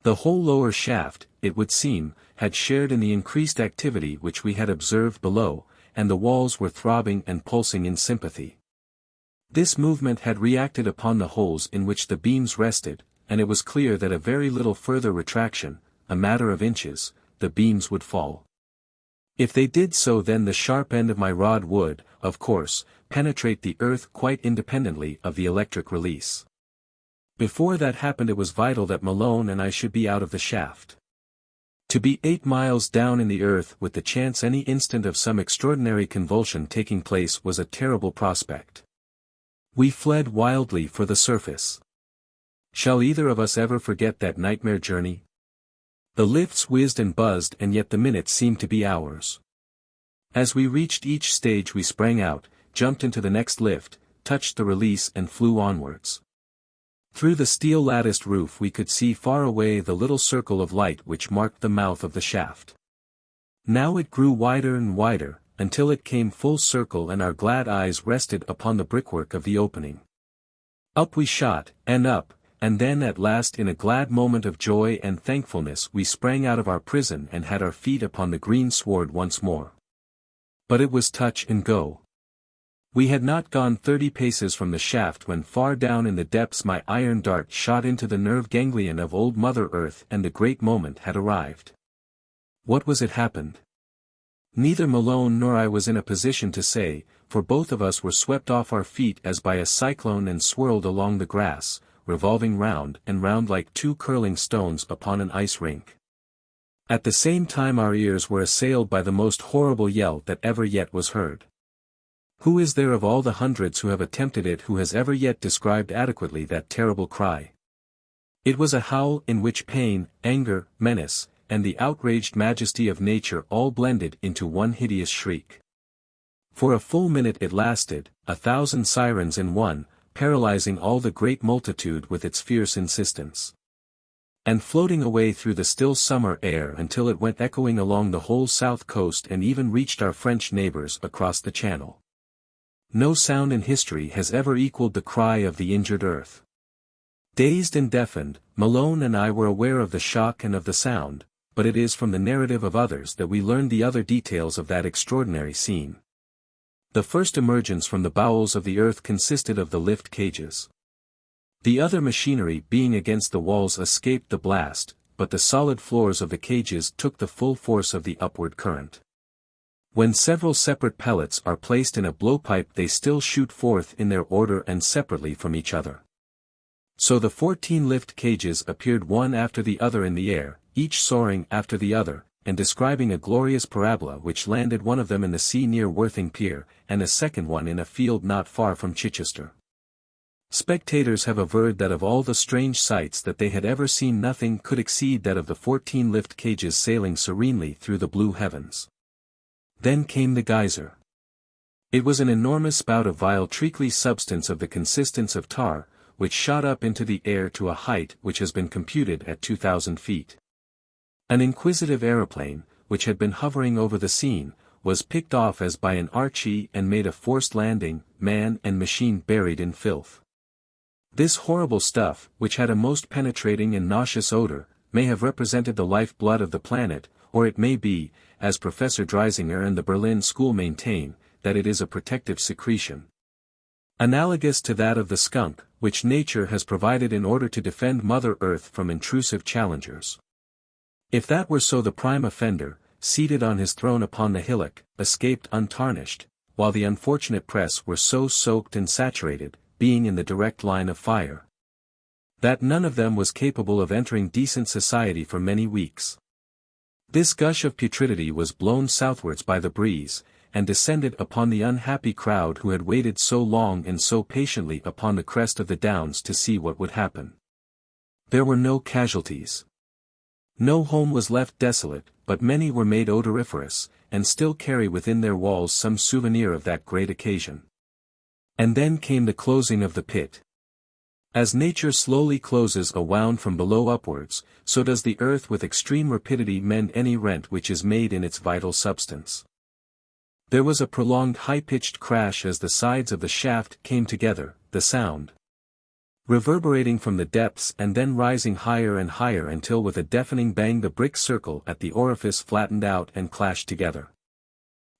S1: The whole lower shaft, it would seem, had shared in the increased activity which we had observed below, and the walls were throbbing and pulsing in sympathy. This movement had reacted upon the holes in which the beams rested, and it was clear that a very little further retraction, a matter of inches, the beams would fall. If they did so, then the sharp end of my rod would, of course, penetrate the earth quite independently of the electric release. Before that happened it was vital that Malone and I should be out of the shaft. To be 8 miles down in the earth with the chance any instant of some extraordinary convulsion taking place was a terrible prospect. We fled wildly for the surface. Shall either of us ever forget that nightmare journey? The lifts whizzed and buzzed, and yet the minutes seemed to be hours. As we reached each stage we sprang out, jumped into the next lift, touched the release and flew onwards. Through the steel-latticed roof we could see far away the little circle of light which marked the mouth of the shaft. Now it grew wider and wider, until it came full circle and our glad eyes rested upon the brickwork of the opening. Up we shot, and then at last in a glad moment of joy and thankfulness we sprang out of our prison and had our feet upon the green sward once more. But it was touch and go. We had not gone 30 paces from the shaft when far down in the depths my iron dart shot into the nerve ganglion of old Mother Earth, and the great moment had arrived. What was it happened? Neither Malone nor I was in a position to say, for both of us were swept off our feet as by a cyclone and swirled along the grass, revolving round and round like two curling stones upon an ice rink. At the same time our ears were assailed by the most horrible yell that ever yet was heard. Who is there of all the hundreds who have attempted it who has ever yet described adequately that terrible cry? It was a howl in which pain, anger, menace, and the outraged majesty of nature all blended into one hideous shriek. For a full minute it lasted, 1,000 sirens in one, paralyzing all the great multitude with its fierce insistence. And floating away through the still summer air until it went echoing along the whole south coast and even reached our French neighbors across the channel. No sound in history has ever equaled the cry of the injured earth. Dazed and deafened, Malone and I were aware of the shock and of the sound, but it is from the narrative of others that we learn the other details of that extraordinary scene. The first emergence from the bowels of the earth consisted of the lift cages. The other machinery being against the walls escaped the blast, but the solid floors of the cages took the full force of the upward current. When several separate pellets are placed in a blowpipe they still shoot forth in their order and separately from each other. So the 14 lift cages appeared one after the other in the air, each soaring after the other, and describing a glorious parabola which landed one of them in the sea near Worthing Pier, and a second one in a field not far from Chichester. Spectators have averred that of all the strange sights that they had ever seen nothing could exceed that of the 14 lift cages sailing serenely through the blue heavens. Then came the geyser. It was an enormous spout of vile treacly substance of the consistence of tar, which shot up into the air to a height which has been computed at 2,000 feet. An inquisitive aeroplane, which had been hovering over the scene, was picked off as by an Archie and made a forced landing, man and machine buried in filth. This horrible stuff, which had a most penetrating and nauseous odor, may have represented the life-blood of the planet, or it may be, as Professor Dreisinger and the Berlin School maintain, that it is a protective secretion, analogous to that of the skunk, which nature has provided in order to defend Mother Earth from intrusive challengers. If that were so, the prime offender, seated on his throne upon the hillock, escaped untarnished, while the unfortunate press were so soaked and saturated, being in the direct line of fire, that none of them was capable of entering decent society for many weeks. This gush of putridity was blown southwards by the breeze, and descended upon the unhappy crowd who had waited so long and so patiently upon the crest of the downs to see what would happen. There were no casualties. No home was left desolate, but many were made odoriferous, and still carry within their walls some souvenir of that great occasion. And then came the closing of the pit. As nature slowly closes a wound from below upwards, so does the earth with extreme rapidity mend any rent which is made in its vital substance. There was a prolonged high-pitched crash as the sides of the shaft came together, the sound reverberating from the depths and then rising higher and higher until with a deafening bang the brick circle at the orifice flattened out and clashed together,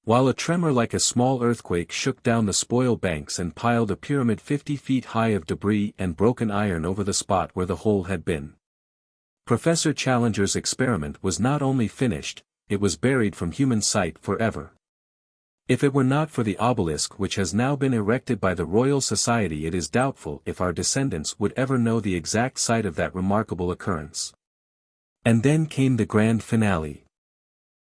S1: while a tremor like a small earthquake shook down the spoil banks and piled a pyramid 50 feet high of debris and broken iron over the spot where the hole had been. Professor Challenger's experiment was not only finished, it was buried from human sight forever. If it were not for the obelisk which has now been erected by the Royal Society, it is doubtful if our descendants would ever know the exact site of that remarkable occurrence. And then came the grand finale.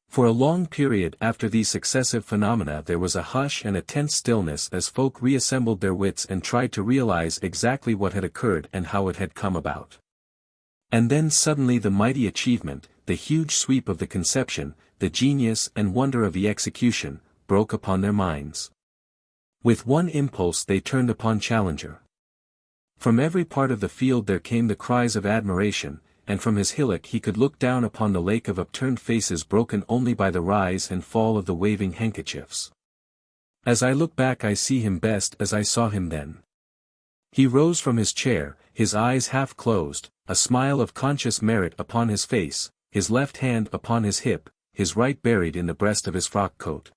S1: For a long period after these successive phenomena there was a hush and a tense stillness as folk reassembled their wits and tried to realize exactly what had occurred and how it had come about. And then suddenly the mighty achievement, the huge sweep of the conception, the genius and wonder of the execution, broke upon their minds. With one impulse they turned upon Challenger. From every part of the field there came the cries of admiration, and from his hillock he could look down upon the lake of upturned faces broken only by the rise and fall of the waving handkerchiefs. As I look back I see him best as I saw him then. He rose from his chair, his eyes half closed, a smile of conscious merit upon his face, his left hand upon his hip, his right buried in the breast of his frock coat.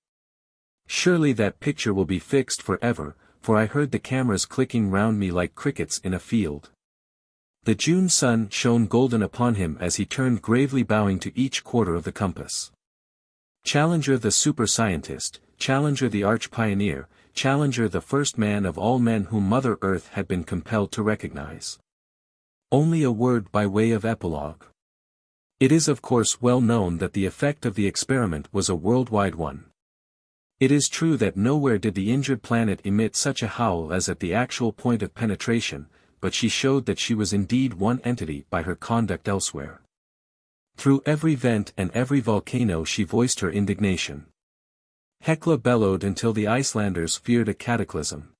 S1: Surely that picture will be fixed forever, for I heard the cameras clicking round me like crickets in a field. The June sun shone golden upon him as he turned gravely bowing to each quarter of the compass. Challenger the super-scientist, Challenger the arch-pioneer, Challenger the first man of all men whom Mother Earth had been compelled to recognize. Only a word by way of epilogue. It is of course well known that the effect of the experiment was a worldwide one. It is true that nowhere did the injured planet emit such a howl as at the actual point of penetration, but she showed that she was indeed one entity by her conduct elsewhere. Through every vent and every volcano she voiced her indignation. Hekla bellowed until the Icelanders feared a cataclysm.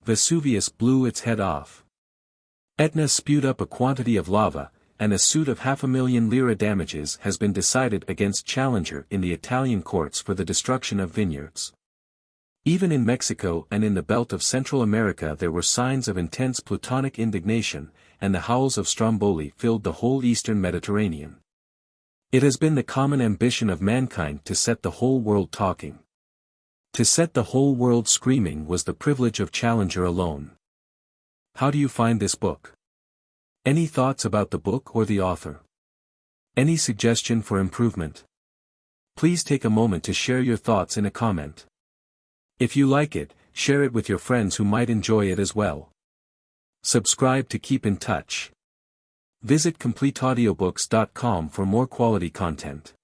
S1: Vesuvius blew its head off. Etna spewed up a quantity of lava, and a suit of 500,000 lira damages has been decided against Challenger in the Italian courts for the destruction of vineyards. Even in Mexico and in the belt of Central America there were signs of intense plutonic indignation, and the howls of Stromboli filled the whole eastern Mediterranean. It has been the common ambition of mankind to set the whole world talking. To set the whole world screaming was the privilege of Challenger alone. How do you find this book? Any thoughts about the book or the author? Any suggestion for improvement? Please take a moment to share your thoughts in a comment. If you like it, share it with your friends who might enjoy it as well. Subscribe to keep in touch. Visit CompleteAudiobooks.com for more quality content.